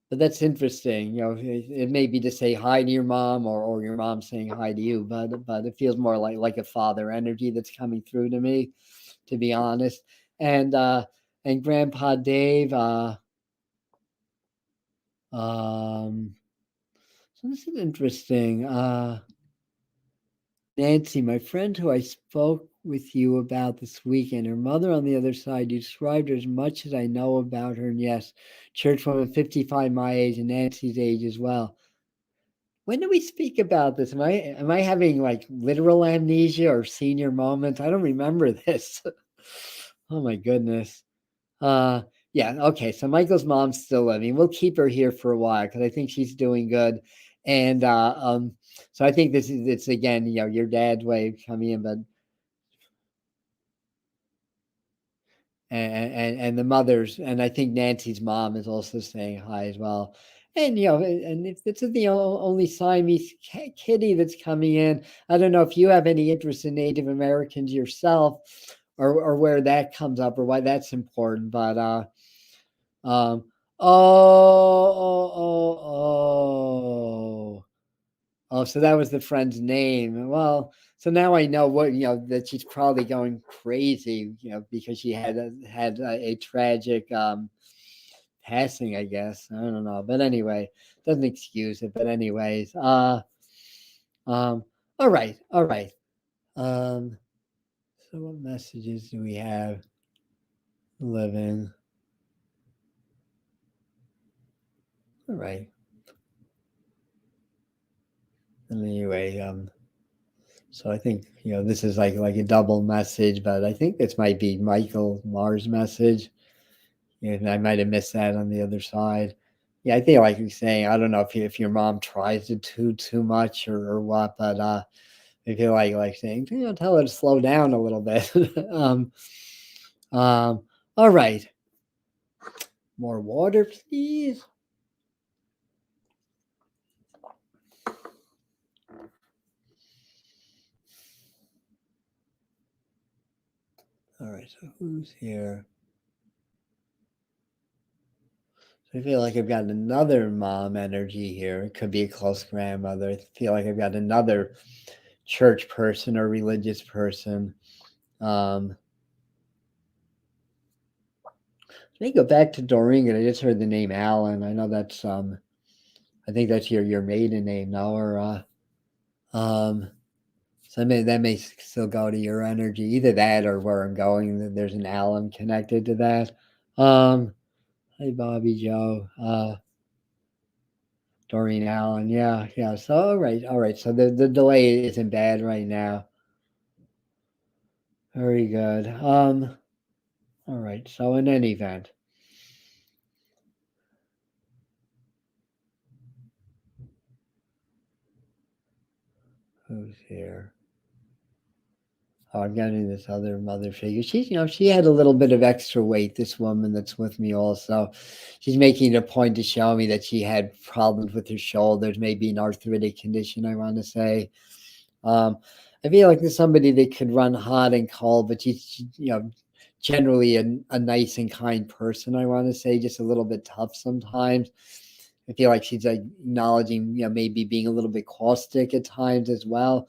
but that's interesting. It may be to say hi to your mom or your mom saying hi to you, but it feels more like a father energy that's coming through to me, to be honest. And Grandpa Dave, so this is interesting. Nancy, my friend who I spoke with you about this weekend, her mother on the other side, you described her as much as I know about her. And yes, church woman, 55, my age, and Nancy's age as well. When do we speak about this? Am I having like literal amnesia or senior moments? I don't remember this. Oh my goodness. Yeah, okay. So Michael's mom's still living. We'll keep her here for a while because I think she's doing good. And so I think it's again, your dad's way of coming in, but and the mothers, and I think Nancy's mom is also saying hi as well. And and if this is the only Siamese kitty that's coming in, I don't know if you have any interest in Native Americans yourself, or where that comes up, or why that's important. But um, oh, so that was the friend's name. Well, so now I know what that she's probably going crazy, because she had a tragic passing, I guess. I don't know, but anyway, doesn't excuse it. But anyways, um, all right, all right. Um, so what messages do we have? Living. All right. And anyway, so I think this is like a double message, but I think this might be Michael Mars' message. And I might have missed that on the other side. Yeah, I think like you're saying, I don't know if your mom tries to do too much or what, but I feel like saying, tell her to slow down a little bit. um, all right. More water, please. All right, so who's here? So I feel like I've got another mom energy here. It could be a close grandmother. I feel like I've got another church person or religious person. Let me go back to Doreen. I just heard the name Alan. I know that's I think that's your maiden name now, or so that may still go to your energy. Either that or where I'm going. There's an Alan connected to that. Hey Bobby Joe. Doreen Allen. Yeah, yeah. So all right. So the delay isn't bad right now. Very good. All right. So in any event. Who's here? Oh, I'm getting this other mother figure. She's, she had a little bit of extra weight, this woman that's with me also. She's making a point to show me that she had problems with her shoulders, maybe an arthritic condition, I want to say. Um, I feel like there's somebody that could run hot and cold, but she's, generally a nice and kind person, I want to say, just a little bit tough sometimes. I feel like she's like acknowledging, maybe being a little bit caustic at times as well.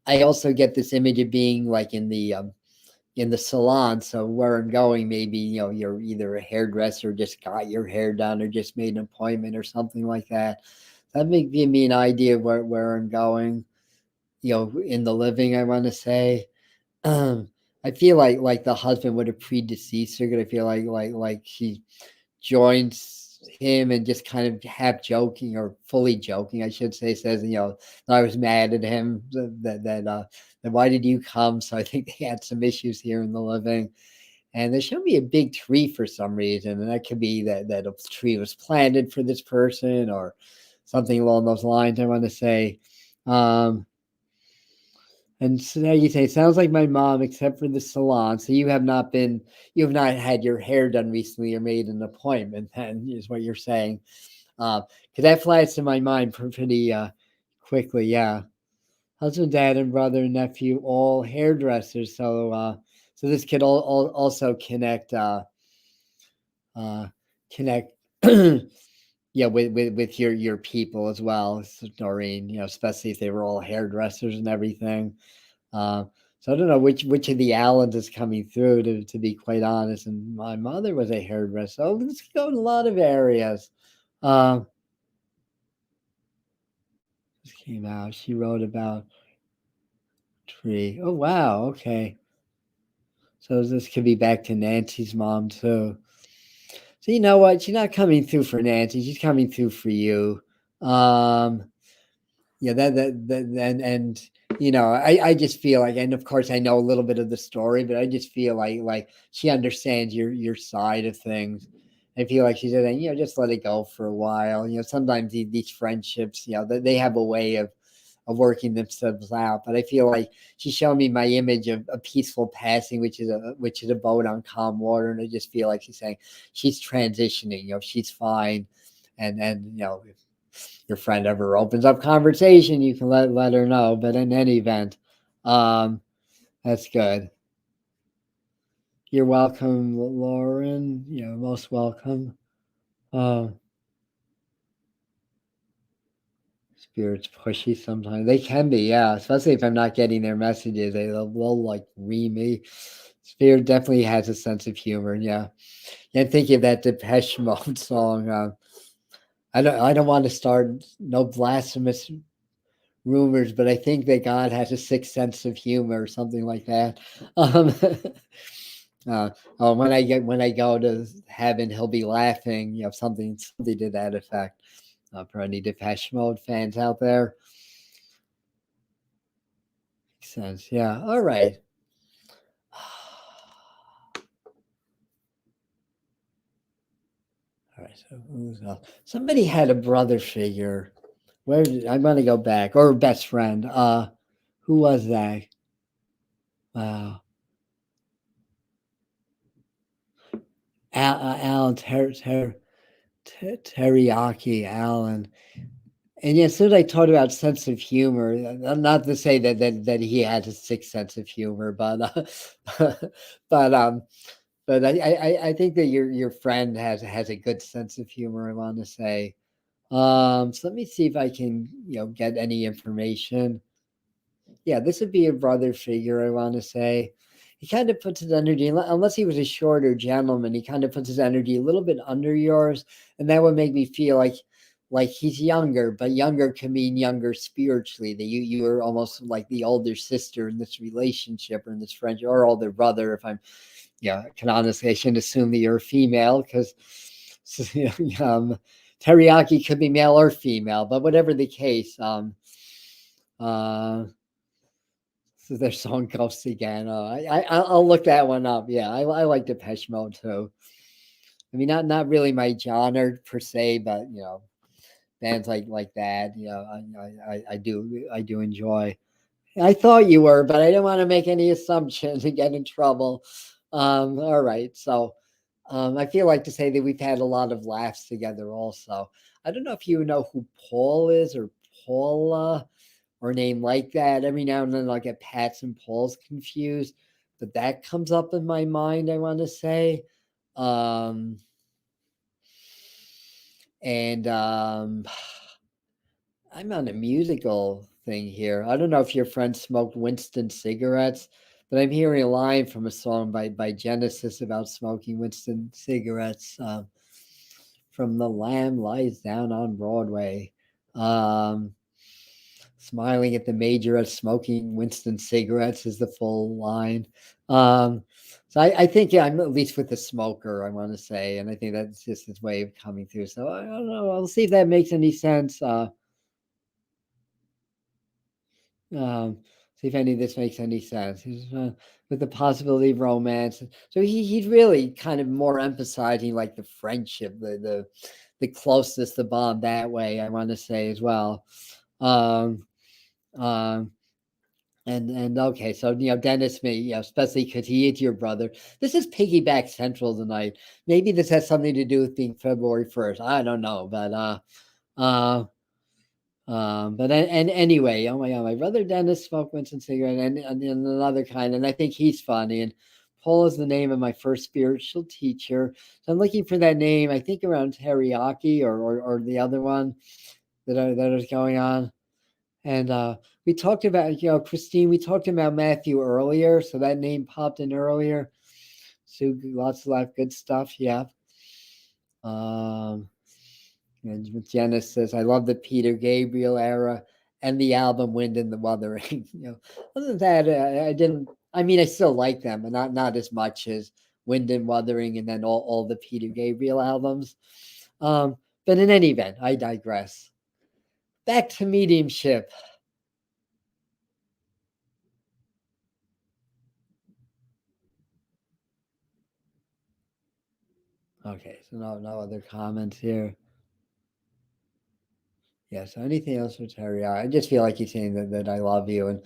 I also get this image of being like in the salon. So where I'm going, maybe you're either a hairdresser, just got your hair done, or just made an appointment or something like that. That may give me an idea of where I'm going. In the living, I want to say. I feel like the husband would have predeceased her. I feel like she joins him and just kind of half joking or fully joking, I should say, says, I was mad at him that why did you come? So I think they had some issues here in the living. And they showed me a big tree for some reason. And that could be that a tree was planted for this person or something along those lines, I want to say. And so now you say, sounds like my mom, except for the salon. So you have not had your hair done recently or made an appointment, then is what you're saying. Because that flies to my mind pretty quickly. Yeah. Husband, dad, and brother and nephew, all hairdressers. So this could also connect, uh, connect, yeah, with your people as well, Noreen, especially if they were all hairdressers and everything. Uh, so I don't know which of the Allens is coming through, to be quite honest. And my mother was a hairdresser. So this could go in a lot of areas. Um, this came out. She wrote about tree. Oh wow. Okay. So this could be back to Nancy's mom too. So you know what? She's not coming through for Nancy. She's coming through for you. Um, yeah, and I just feel like, and of course I know a little bit of the story, but I just feel like she understands your side of things. I feel like she said, just let it go for a while. Sometimes these friendships, they have a way of working themselves out. But I feel like she's showing me my image of a peaceful passing, which is a boat on calm water, and I just feel like she's saying she's transitioning. She's fine, and if your friend ever opens up conversation, you can let her know. But in any event, that's good. You're welcome, Lauren. Most welcome. Uh, Spirits pushy sometimes. They can be, yeah. Especially if I'm not getting their messages, they'll like read me. Spirit definitely has a sense of humor. Yeah. And thinking of that Depeche Mode song. I don't want to start no blasphemous rumors, but I think that God has a sixth sense of humor or something like that. Um, when I go to heaven, he'll be laughing. Something to that effect. For any Depeche Mode fans out there, makes sense. Yeah. All right. All right. So who's else? Somebody had a brother figure. I'm going to go back, or best friend. Who was that? Wow. Alan Teriyaki Alan. And yeah, as soon as I talked about sense of humor, not to say that he had a sixth sense of humor, but I think that your friend has a good sense of humor. I want to say. So let me see if I can get any information. Yeah, this would be a brother figure. I want to say. He kind of puts his energy, unless he was a shorter gentleman, he kind of puts his energy a little bit under yours, and that would make me feel like he's younger, but younger can mean younger spiritually. That you are almost like the older sister in this relationship or in this friendship, or older brother. If I'm, yeah, can honestly, I shouldn't assume that you're a female because teriyaki could be male or female, but whatever the case, uh, so their song Ghosts again. I'll look that one up. Yeah, I like Depeche Mode too. I mean, not really my genre per se, but bands like that. I do enjoy. I thought you were, but I didn't want to make any assumptions and get in trouble. All right, so I feel like to say that we've had a lot of laughs together. Also, I don't know if you know who Paul is or Paula or a name like that. Every now and then I'll get Pats and Pauls confused, but that comes up in my mind. I want to say, um, and I'm on a musical thing here. I don't know if your friend smoked Winston cigarettes, but I'm hearing a line from a song by Genesis about smoking Winston cigarettes. From The Lamb Lies Down on Broadway. Um, Smiling at the majorette, smoking Winston cigarettes is the full line. Um, so I think, yeah, I'm at least with the smoker, I want to say, and I think that's just his way of coming through. So I don't know. I'll see if that makes any sense. See if any of this makes any sense. With the possibility of romance. So he's really kind of more emphasizing like the friendship, the closeness, the bond that way, I want to say as well. Um, um, and okay, so Dennis may, especially because he is your brother. This is piggyback central tonight. Maybe this has something to do with being February 1st. I don't know, but uh and anyway, oh my god, my brother Dennis smoked Winston cigarette and another kind, and I think he's funny. And Paul is the name of my first spiritual teacher. So I'm looking for that name. I think around teriyaki or the other one that is going on. And we talked about, Christine, we talked about Matthew earlier, so that name popped in earlier. So lots of good stuff. Yeah. Um, and Genesis, I love the Peter Gabriel era and the album Wind and the Wuthering. Other than that, I didn't. I mean, I still like them, but not as much as Wind and Wuthering, and then all the Peter Gabriel albums. But in any event, I digress. Back to mediumship. Okay, so no other comments here. Yeah. So anything else for Terry? I just feel like he's saying that I love you, and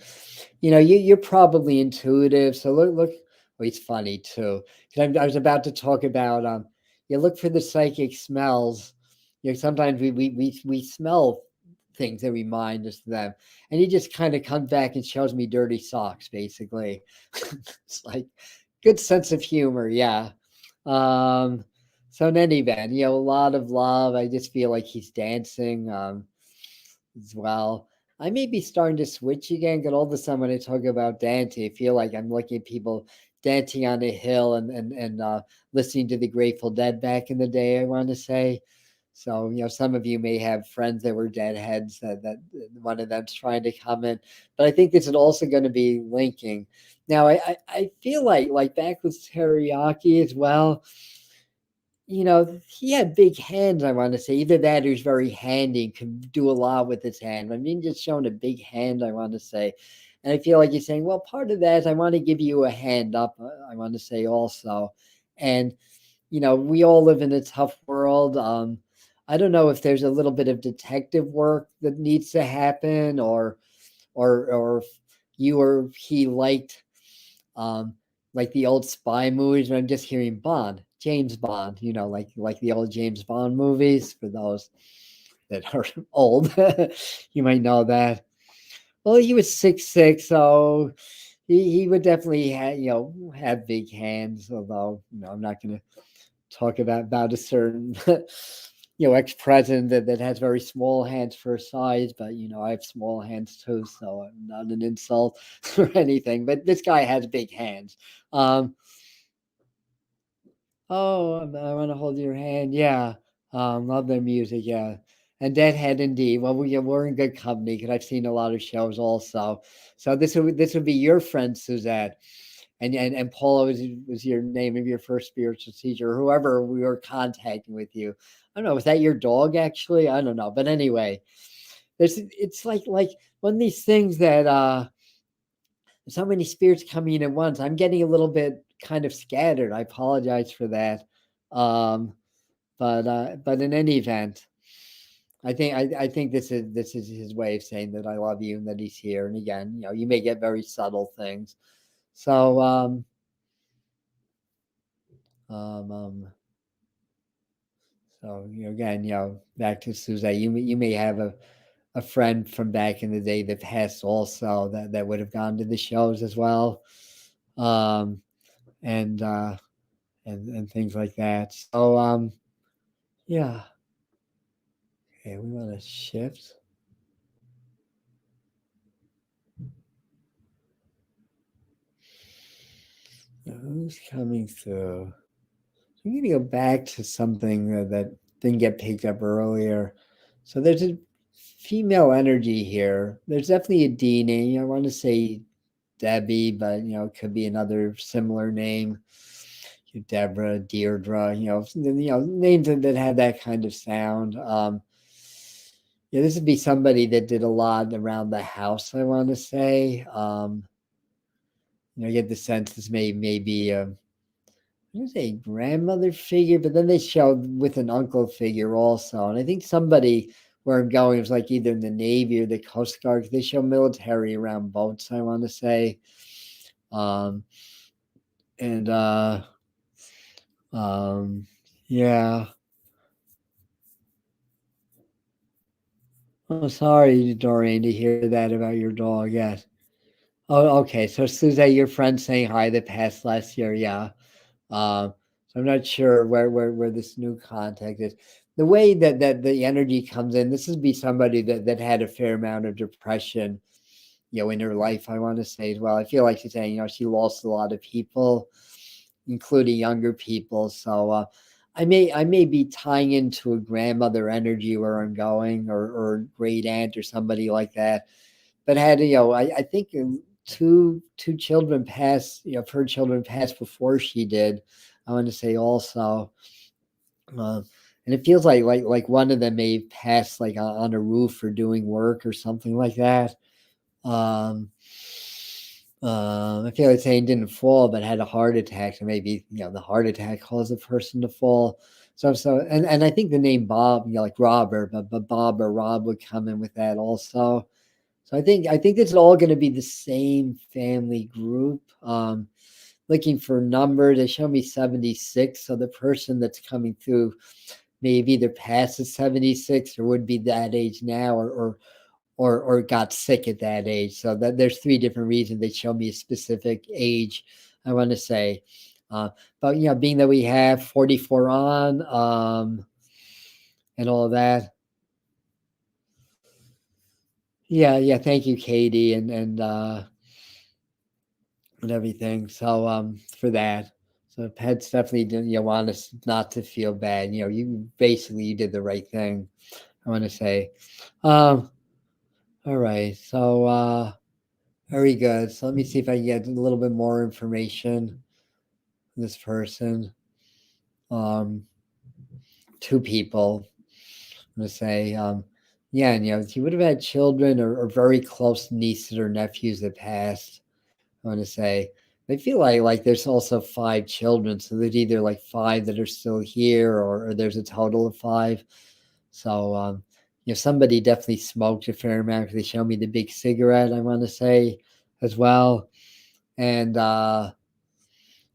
you're probably intuitive. So look. Oh, he's funny too. Because I was about to talk about you look for the psychic smells. Sometimes we smell things that remind us of them, and he just kind of comes back and shows me dirty socks. Basically, it's like good sense of humor. Yeah. Um, so in any event, a lot of love. I just feel like he's dancing. As well. I may be starting to switch again, because all of a sudden when I talk about dancing, I feel like I'm looking at people dancing on a hill and listening to the Grateful Dead back in the day, I want to say. So, some of you may have friends that were deadheads that one of them's trying to come in. But I think this is also going to be linking. Now, I feel like back with teriyaki as well, he had big hands, I want to say. Either that or he's very handy and can do a lot with his hand. I mean, just showing a big hand, I want to say. And I feel like he's saying, well, part of that is I want to give you a hand up, I want to say also. And, we all live in a tough world. I don't know if there's a little bit of detective work that needs to happen, or if you or he um, like the old spy movies. I'm just hearing Bond, James Bond, like the old James Bond movies. For those that are old, you might know that. Well, he was 6'6", so he would definitely have big hands. Although I'm not going to talk about a certain ex-president that has very small hands for his size, but I have small hands too, so I'm not an insult or anything. But this guy has big hands. Um, oh, I want to hold your hand. Yeah, love their music. Yeah, and Deadhead indeed. Well, we're in good company because I've seen a lot of shows also. So this would be your friend Suzette. And Paula was your name of your first spiritual teacher, or whoever we were contacting with you. I don't know. Was that your dog actually? I don't know. But anyway, it's like one of these things that so many spirits coming in at once. I'm getting a little bit kind of scattered. I apologize for that. Um, but in any event, I think this is his way of saying that I love you and that he's here. And again, you may get very subtle things. So um, um So again, back to Suzette, you may have a friend from back in the day that passed also that would have gone to the shows as well, um, and and things like that. So yeah, okay, we want to shift. Who's coming through? I'm going to go back to something that didn't get picked up earlier. So there's a female energy here. There's definitely a Dini. I want to say Debbie, but it could be another similar name. Deborah, Deirdre, names that have that kind of sound. Yeah, this would be somebody that did a lot around the house, I want to say. I get the sense this may be I was a grandmother figure, but then they showed with an uncle figure also. And I think somebody where I'm going was like either in the Navy or the Coast Guard. They show military around boats, I want to say. Um, and yeah. Oh, sorry, Doreen, to hear that about your dog. Yes. Oh, okay. So Suzette, your friend saying hi that passed last year. Yeah. So I'm not sure where this new contact is. The way that the energy comes in, this would be somebody that had a fair amount of depression, in her life, I want to say as well. I feel like she's saying, she lost a lot of people, including younger people. So I may be tying into a grandmother energy where I'm going, or great aunt or somebody like that. But had I think two children passed. Her children passed before she did. I want to say also, uh, and it feels like one of them may have passed like on a roof or doing work or something like that. Um, I feel like saying didn't fall, but had a heart attack. So maybe the heart attack caused the person to fall. and I think the name Bob, like Robert, but Bob or Rob would come in with that also. So I think this is all going to be the same family group. Looking for numbers, they show me 76. So the person that's coming through maybe either past the 76 or would be that age now, or got sick at that age. So that there's three different reasons they show me a specific age, I want to say. But being that we have 44 on, and all of that. Yeah, thank you, Katie, and everything. So for that. So pets definitely want us not to feel bad. You basically you did the right thing, I want to say. Um, all right. So very good. So let me see if I can get a little bit more information on this person. Um, two people. I'm gonna say, yeah, and he would have had children or very close nieces or nephews that passed. I want to say. I feel like there's also five children, so there's either like five that are still here, or there's a total of five. So somebody definitely smoked a fair amount because they showed me the big cigarette, I want to say, as well, and a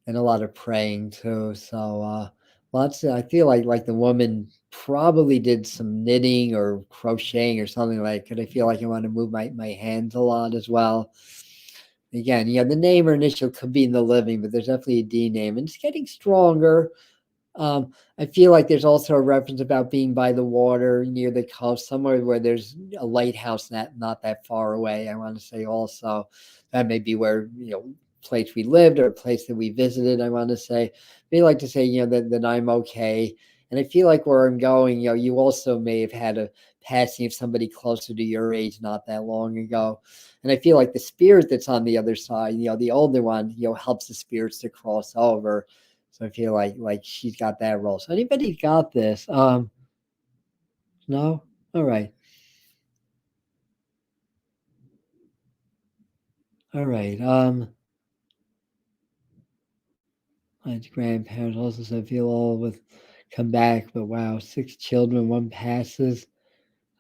lot of praying too. So lots. I feel like the woman probably did some knitting or crocheting or something like. Cause I feel like I want to move my hands a lot as well. Again, the name or initial could be in the living, but there's definitely a D name, and it's getting stronger. I feel like there's also a reference about being by the water near the coast, somewhere where there's a lighthouse not that far away. I want to say also that may be where place we lived or a place that we visited. I want to say, they like to say that I'm okay, and I feel like where I'm going, you also may have had a passing of somebody closer to your age not that long ago, and I feel like the spirit that's on the other side, the older one, helps the spirits to cross over. So I feel like she's got that role. So anybody got this? No? All right. All right. My grandparents also said feel all with come back, but wow, 6 children, one passes.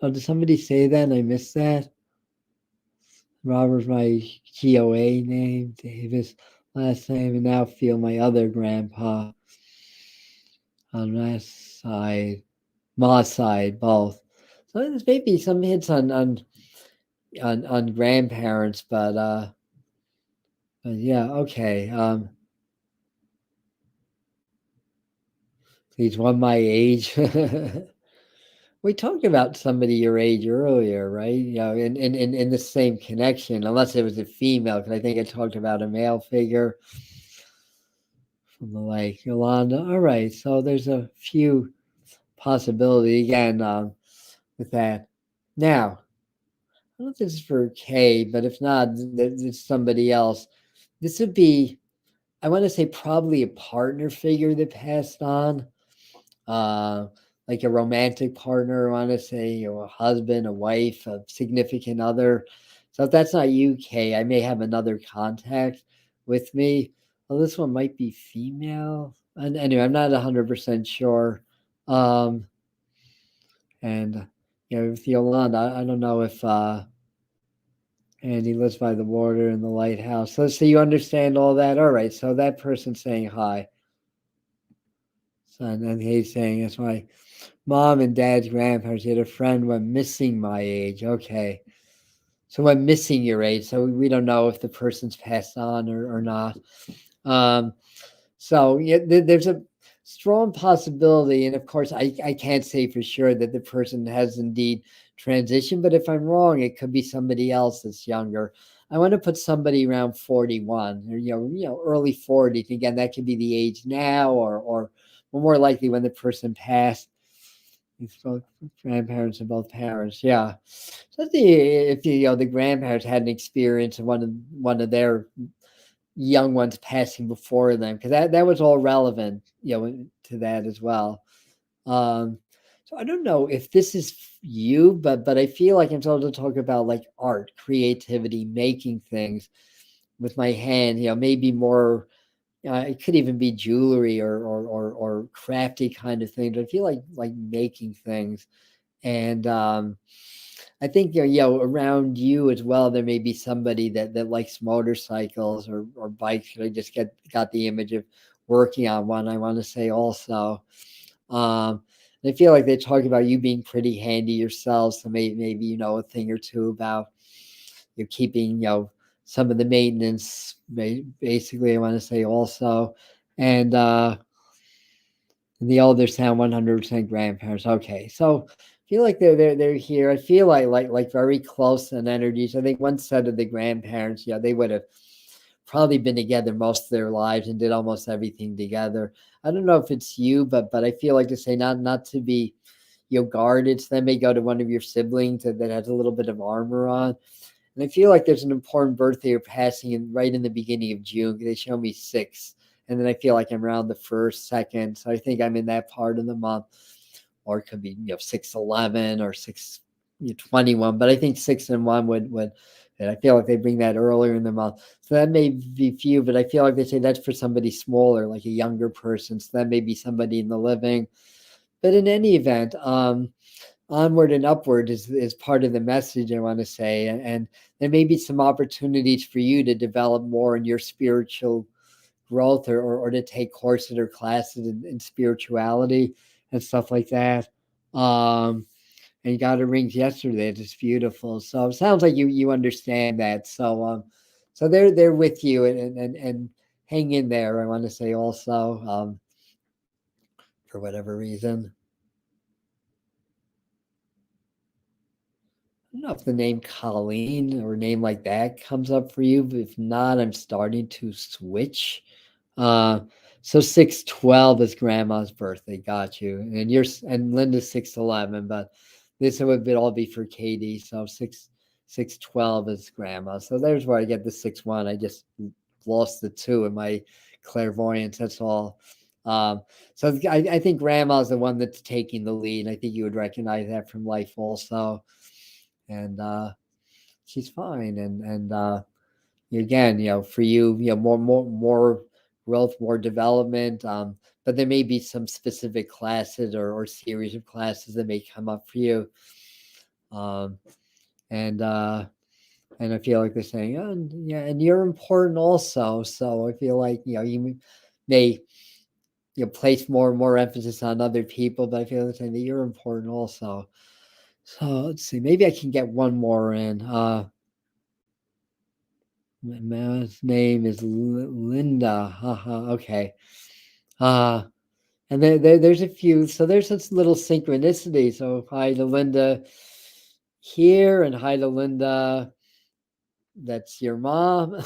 Oh, did somebody say that and I missed that? Robert's my GOA name, Davis last name, and now feel my other grandpa on last side, Ma's side, both. So there's maybe some hits on grandparents, but yeah, okay. He's one my age. We talked about somebody your age earlier, right? In the same connection, unless it was a female, because I think I talked about a male figure from the lake. Yolanda. All right, so there's a few possibilities again with that. Now, I don't know if this is for Kay, but if not, it's somebody else. This would be, I want to say, probably a partner figure that passed on, uh, like a romantic partner. I want to say, a husband, a wife, a significant other. So if that's not you, Kay, I may have another contact with me. Well, this one might be female. And anyway, I'm not 100% sure. Um, and with Yolanda, I don't know if and he lives by the water in the lighthouse. So you understand all that. All right. So that person's saying hi. So, and then he's saying that's my mom and dad's grandparents. He had a friend went missing my age. Okay. So went missing your age. So we don't know if the person's passed on or not. Um, so there's a strong possibility. And of course, I can't say for sure that the person has indeed transitioned, but if I'm wrong, it could be somebody else that's younger. I want to put somebody around 41 or, early 40s. Again, that could be the age now or more likely when the person passed. It's both grandparents and both parents. Yeah. So if the grandparents had an experience of one of their young ones passing before them, because that was all relevant, to that as well. So I don't know if this is you, but I feel like I'm supposed to talk about like art, creativity, making things with my hand, maybe more it could even be jewelry or crafty kind of things. I feel like making things. And I think around you as well, there may be somebody that likes motorcycles or bikes. I just got the image of working on one, I want to say also. I feel like they talk about you being pretty handy yourself, so maybe you know a thing or two about you keeping some of the maintenance. Basically, I want to say also, and the ultrasound 100% grandparents. Okay, so I feel like they're here. I feel like very close in energies. I think one set of the grandparents, they would have probably been together most of their lives and did almost everything together. I don't know if it's you, but I feel like to say not to be guarded. So they may go to one of your siblings that has a little bit of armor on. And I feel like there's an important birthday or passing right in the beginning of June. They show me 6. And then I feel like I'm around the 1st, 2nd. So I think I'm in that part of the month. Or it could be 6/11 or 6/21. But I think 6 and 1 would and I feel like they bring that earlier in the month. So that may be few, but I feel like they say that's for somebody smaller, like a younger person. So that may be somebody in the living. But in any event, onward and upward is part of the message I want to say. And there may be some opportunities for you to develop more in your spiritual growth or to take courses or classes in spirituality and stuff like that. And you got a ring yesterday. It's beautiful. So it sounds like you understand that. So they're with you and hang in there. I want to say also, for whatever reason. I don't know if the name Colleen or a name like that comes up for you, but if not, I'm starting to switch. Uh, so 6/12 is grandma's birthday. Got you. And Linda's 6/11, but this would all be for Katie. So 6/12 is grandma. So there's where I get the 6/1. I just lost the 2 in my clairvoyance. That's all. So I think grandma's the one that's taking the lead. I think you would recognize that from life also. And she's fine. And again, for you, more growth, more development. But there may be some specific classes or series of classes that may come up for you. Um, and I feel like they're saying, oh, and you're important also. So I feel like you may place more emphasis on other people, but I feel like saying that you're important also. So let's see, maybe I can get one more in. My name is Linda. Haha. Okay. And there's a few. So there's this little synchronicity. So hi to Linda here, and hi to Linda. That's your mom.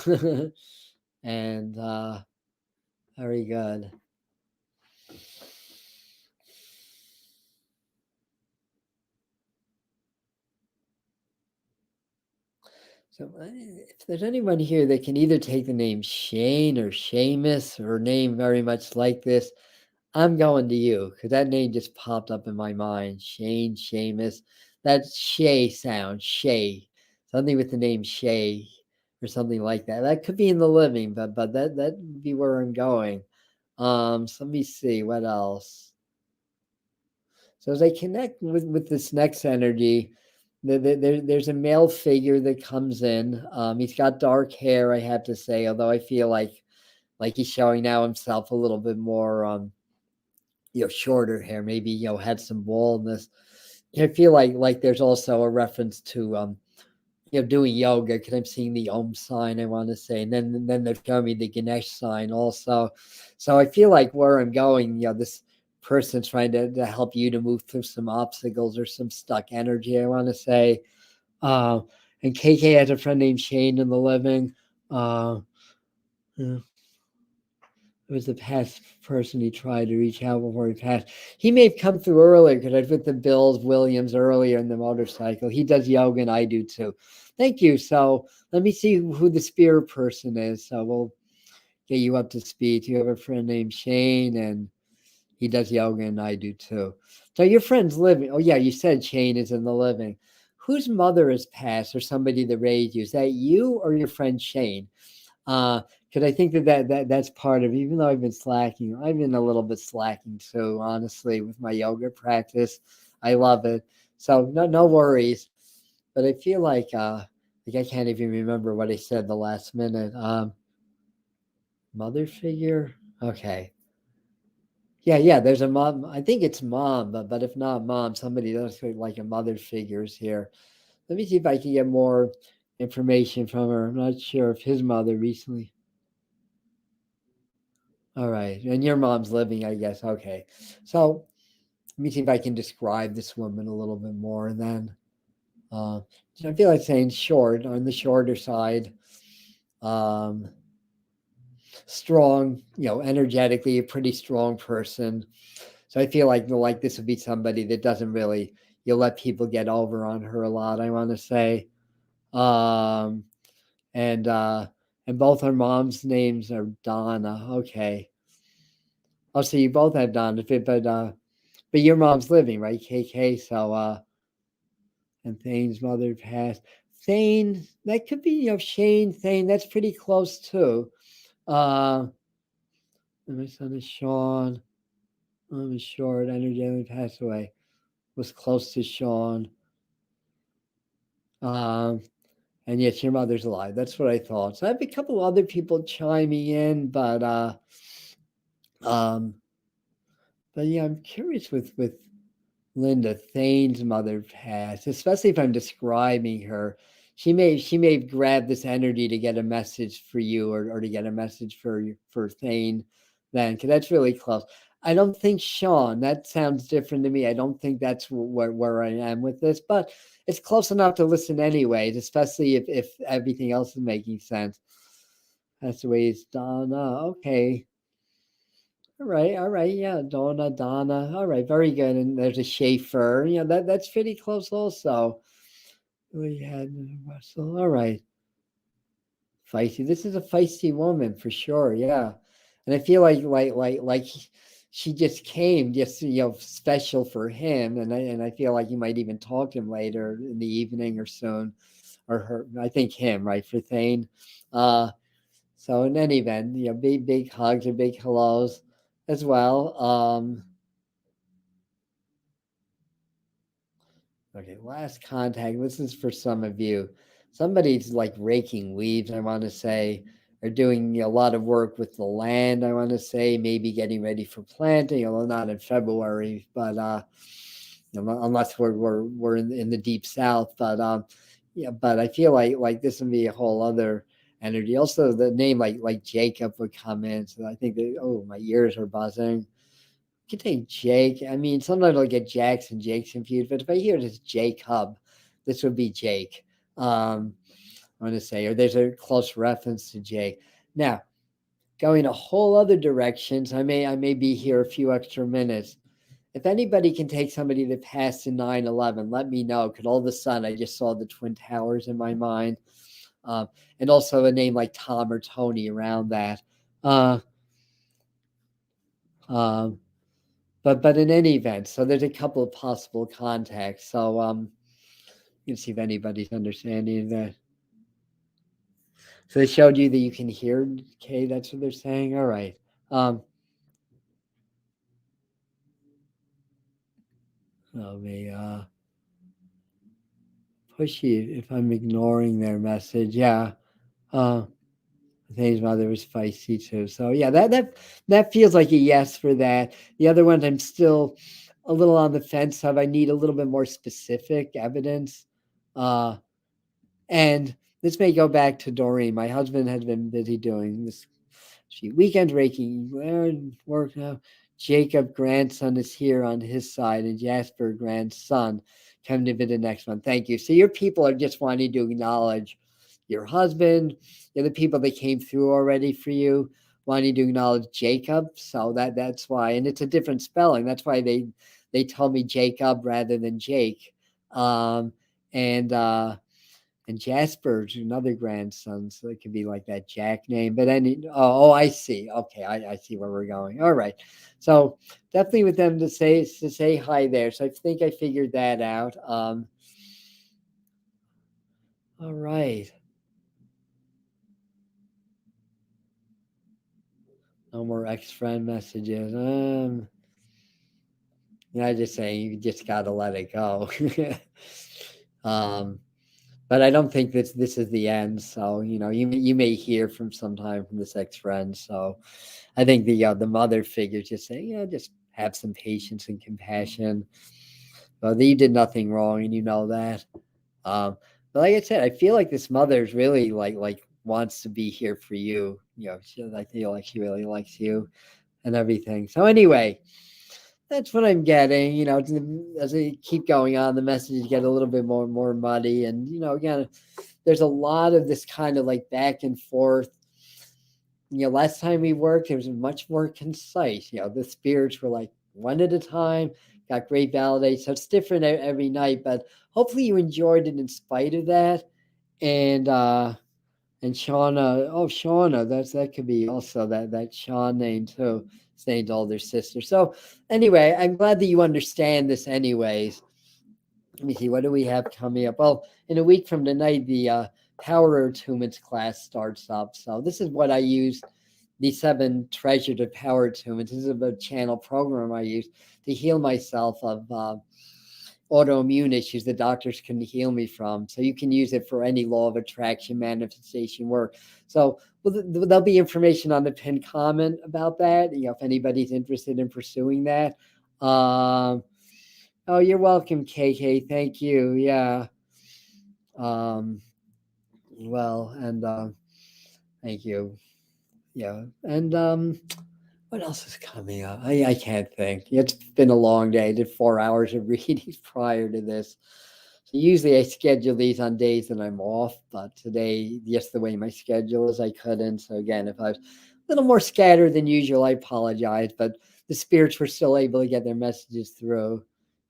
And very good. So if there's anyone here that can either take the name Shane or Seamus or name very much like this, I'm going to you because that name just popped up in my mind. Shane, Seamus. That Shay sound, Shay. Something with the name Shay or something like that. That could be in the living, but that would be where I'm going. So let me see what else. So as I connect with this next energy, there's a male figure that comes in. He's got dark hair, I have to say, although I feel like he's showing now himself a little bit more shorter hair, maybe had some baldness. I feel like there's also a reference to doing yoga because I'm seeing the Om sign, I want to say, and then they're showing me the Ganesh sign also. So I feel like where I'm going, this person's trying to help you to move through some obstacles or some stuck energy, I want to say. And KK has a friend named Shane in the living. Yeah. It was the past person he tried to reach out before he passed. He may have come through earlier because I was with the Bills Williams earlier in the motorcycle. He does yoga and I do too. Thank you. So let me see who the spirit person is. So we'll get you up to speed. You have a friend named Shane and he does yoga and I do too. So your friend's living. Oh yeah, you said Shane is in the living. Whose mother has passed or somebody that raised you? Is that you or your friend Shane? Because because I think that's part of, even though I've been slacking, I've been a little bit slacking. So honestly, with my yoga practice, I love it. So no worries. But I feel like I can't even remember what I said the last minute. Mother figure. Okay. Yeah. There's a mom. I think it's mom, but if not mom, somebody else like a mother figures here. Let me see if I can get more information from her. I'm not sure if his mother recently. All right. And your mom's living, I guess. Okay. So let me see if I can describe this woman a little bit more then. Uh, I feel like saying short, on the shorter side. Um, Strong, energetically a pretty strong person. So I feel like this would be somebody that doesn't really, you'll let people get over on her a lot, I want to say. Um, and and both her mom's names are Donna. Okay. Oh, so you both have Donna, but your mom's living, right, KK? So and Thane's mother passed. Thane, that could be, Shane, Thane, that's pretty close too. And my son is Sean. I'm short, energetically passed away. Was close to Sean. Um, and yes, your mother's alive. That's what I thought. So I have a couple other people chiming in, um, but yeah, I'm curious with Linda Thane's mother passed, especially if I'm describing her. She may grab this energy to get a message for you, or to get a message for Thane then, because that's really close. I don't think Sean, that sounds different to me. I don't think that's where I am with this, but it's close enough to listen anyways, especially if everything else is making sense. That's the way it's done. Okay. All right, yeah, Donna. All right, very good. And there's a Schaefer. That's pretty close also. We had Russell. All right, feisty. This is a feisty woman for sure. Yeah, and I feel like she just came just special for him, and I feel like you might even talk to him later in the evening or soon, or her. I think him, right, for Thane. Uh, so in any event, big hugs or big hellos as well. Okay, last contact. This is for some of you. Somebody's like raking leaves, I want to say, or doing a lot of work with the land, I want to say, maybe getting ready for planting, although not in February, but unless we're in the deep south. But yeah, but I feel like this would be a whole other energy. Also, the name like Jacob would come in, so I think that, oh, my ears are buzzing. You can take Jake. I mean, sometimes I'll get Jax and Jake's confused, but if I hear this Jacob, this would be Jake. I want to say, or there's a close reference to Jake. Now, going a whole other directions, I may be here a few extra minutes. If anybody can take somebody that passed in 9/11, let me know. Because all of a sudden, I just saw the Twin Towers in my mind, and also a name like Tom or Tony around that. Uh, um, but in any event, so there's a couple of possible contacts. So you can see if anybody's understanding that. So they showed you that you can hear. Okay, that's what they're saying. All right. Um, I'll be pushy if I'm ignoring their message. Yeah. Uh, I think his mother was feisty too. So yeah, that feels like a yes for that. The other ones I'm still a little on the fence of. I need a little bit more specific evidence. Uh, And this may go back to Doreen. My husband has been busy doing this weekend raking. Work now. Jacob, grandson, is here on his side, and Jasper, grandson, come to visit next month. Thank you. So your people are just wanting to acknowledge your husband. The people that came through already for you, wanting to acknowledge Jacob. So that's why, and it's a different spelling. That's why they told me Jacob rather than Jake. And and Jasper's another grandson, so it could be like that Jack name. But I see. Okay, I see where we're going. All right, so definitely with them to say hi there. So I think I figured that out. All right. No more ex-friend messages. I just saying you just gotta let it go. um, but I don't think this is the end. So you may hear from sometime from this ex-friend. So I think the mother figure just saying, just have some patience and compassion. Well, you did nothing wrong, and you know that. But like I said, I feel like this mother is really like wants to be here for you. I feel like she really likes you and everything. So anyway, that's what I'm getting. As I keep going on, the messages get a little bit more muddy, and again, there's a lot of this kind of like back and forth. Last time we worked, it was much more concise. The spirits were like one at a time, got great validation. So it's different every night, but hopefully you enjoyed it in spite of that. And Shauna, Shauna, that could be also that Sean name too. His name's older sister. So anyway, I'm glad that you understand this anyways. Let me see, what do we have coming up? Well, in a week from tonight, the Power Attunements class starts up. So this is what I use, the 7 treasures of Power Attunements. This is a channel program I use to heal myself of autoimmune issues that doctors can heal me from. So you can use it for any law of attraction, manifestation work. So there'll be information on the pinned comment about that, if anybody's interested in pursuing that. Oh, you're welcome, KK. Thank you. Yeah. Well, and thank you. Yeah. And what else is coming up? I can't think. It's been a long day. I did 4 hours of readings prior to this. So usually I schedule these on days that I'm off, but today, just the way my schedule is, I couldn't. So again, if I was a little more scattered than usual, I apologize. But the spirits were still able to get their messages through.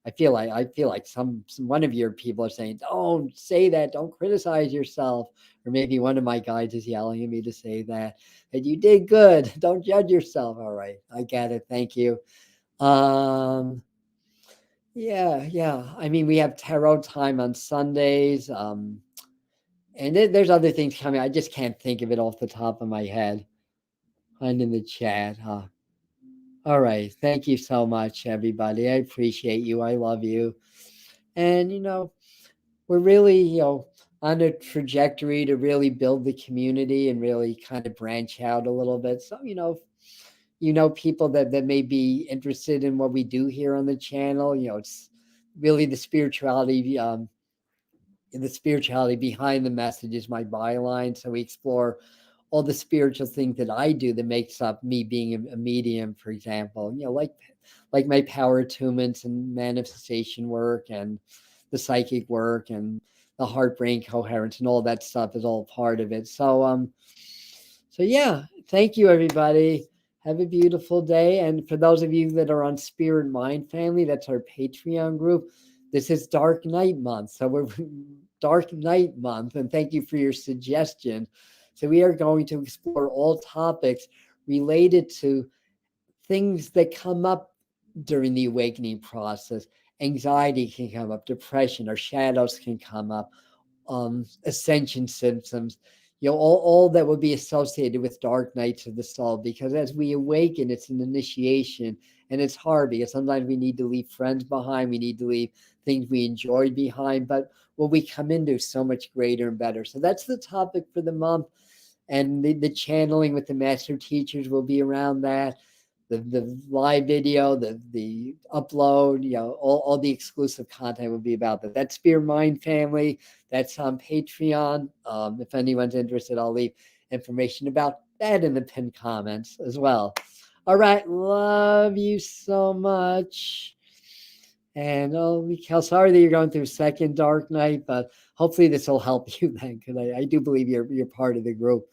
I feel like some one of your people are saying, "Don't say that. Don't criticize yourself." Or maybe one of my guides is yelling at me to say that you did good. Don't judge yourself. All right, I get it. Thank you. Yeah. I mean, we have tarot time on Sundays. And there's other things coming. I just can't think of it off the top of my head. And in the chat, huh? All right. Thank you so much, everybody. I appreciate you. I love you. And we're really, on a trajectory to really build the community and really kind of branch out a little bit. So, people that may be interested in what we do here on the channel. It's really the spirituality behind the message is my byline. So we explore all the spiritual things that I do that makes up me being a medium, for example. Like my power attunements and manifestation work and the psychic work and the heart brain coherence and all that stuff is all part of it. So yeah, thank you, everybody. Have a beautiful day. And for those of you that are on Spirit Mind Family, that's our Patreon group. This is Dark Night Month. So we're Dark Night Month. And thank you for your suggestion. So we are going to explore all topics related to things that come up during the awakening process. Anxiety can come up, depression, or shadows can come up, ascension symptoms, all that would be associated with dark nights of the soul. Because as we awaken, it's an initiation, and it's hard because sometimes we need to leave friends behind, we need to leave things we enjoyed behind, but what we come into is so much greater and better. So that's the topic for the month, and the channeling with the master teachers will be around that. The live video, the upload, all the exclusive content will be about that. That's Spear Mind Family. That's on Patreon. If anyone's interested, I'll leave information about that in the pinned comments as well. All right, love you so much. And Mikhail, sorry that you're going through second dark night, but hopefully this will help you then, because I do believe you're part of the group.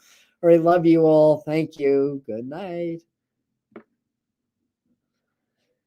All right, love you all. Thank you. Good night.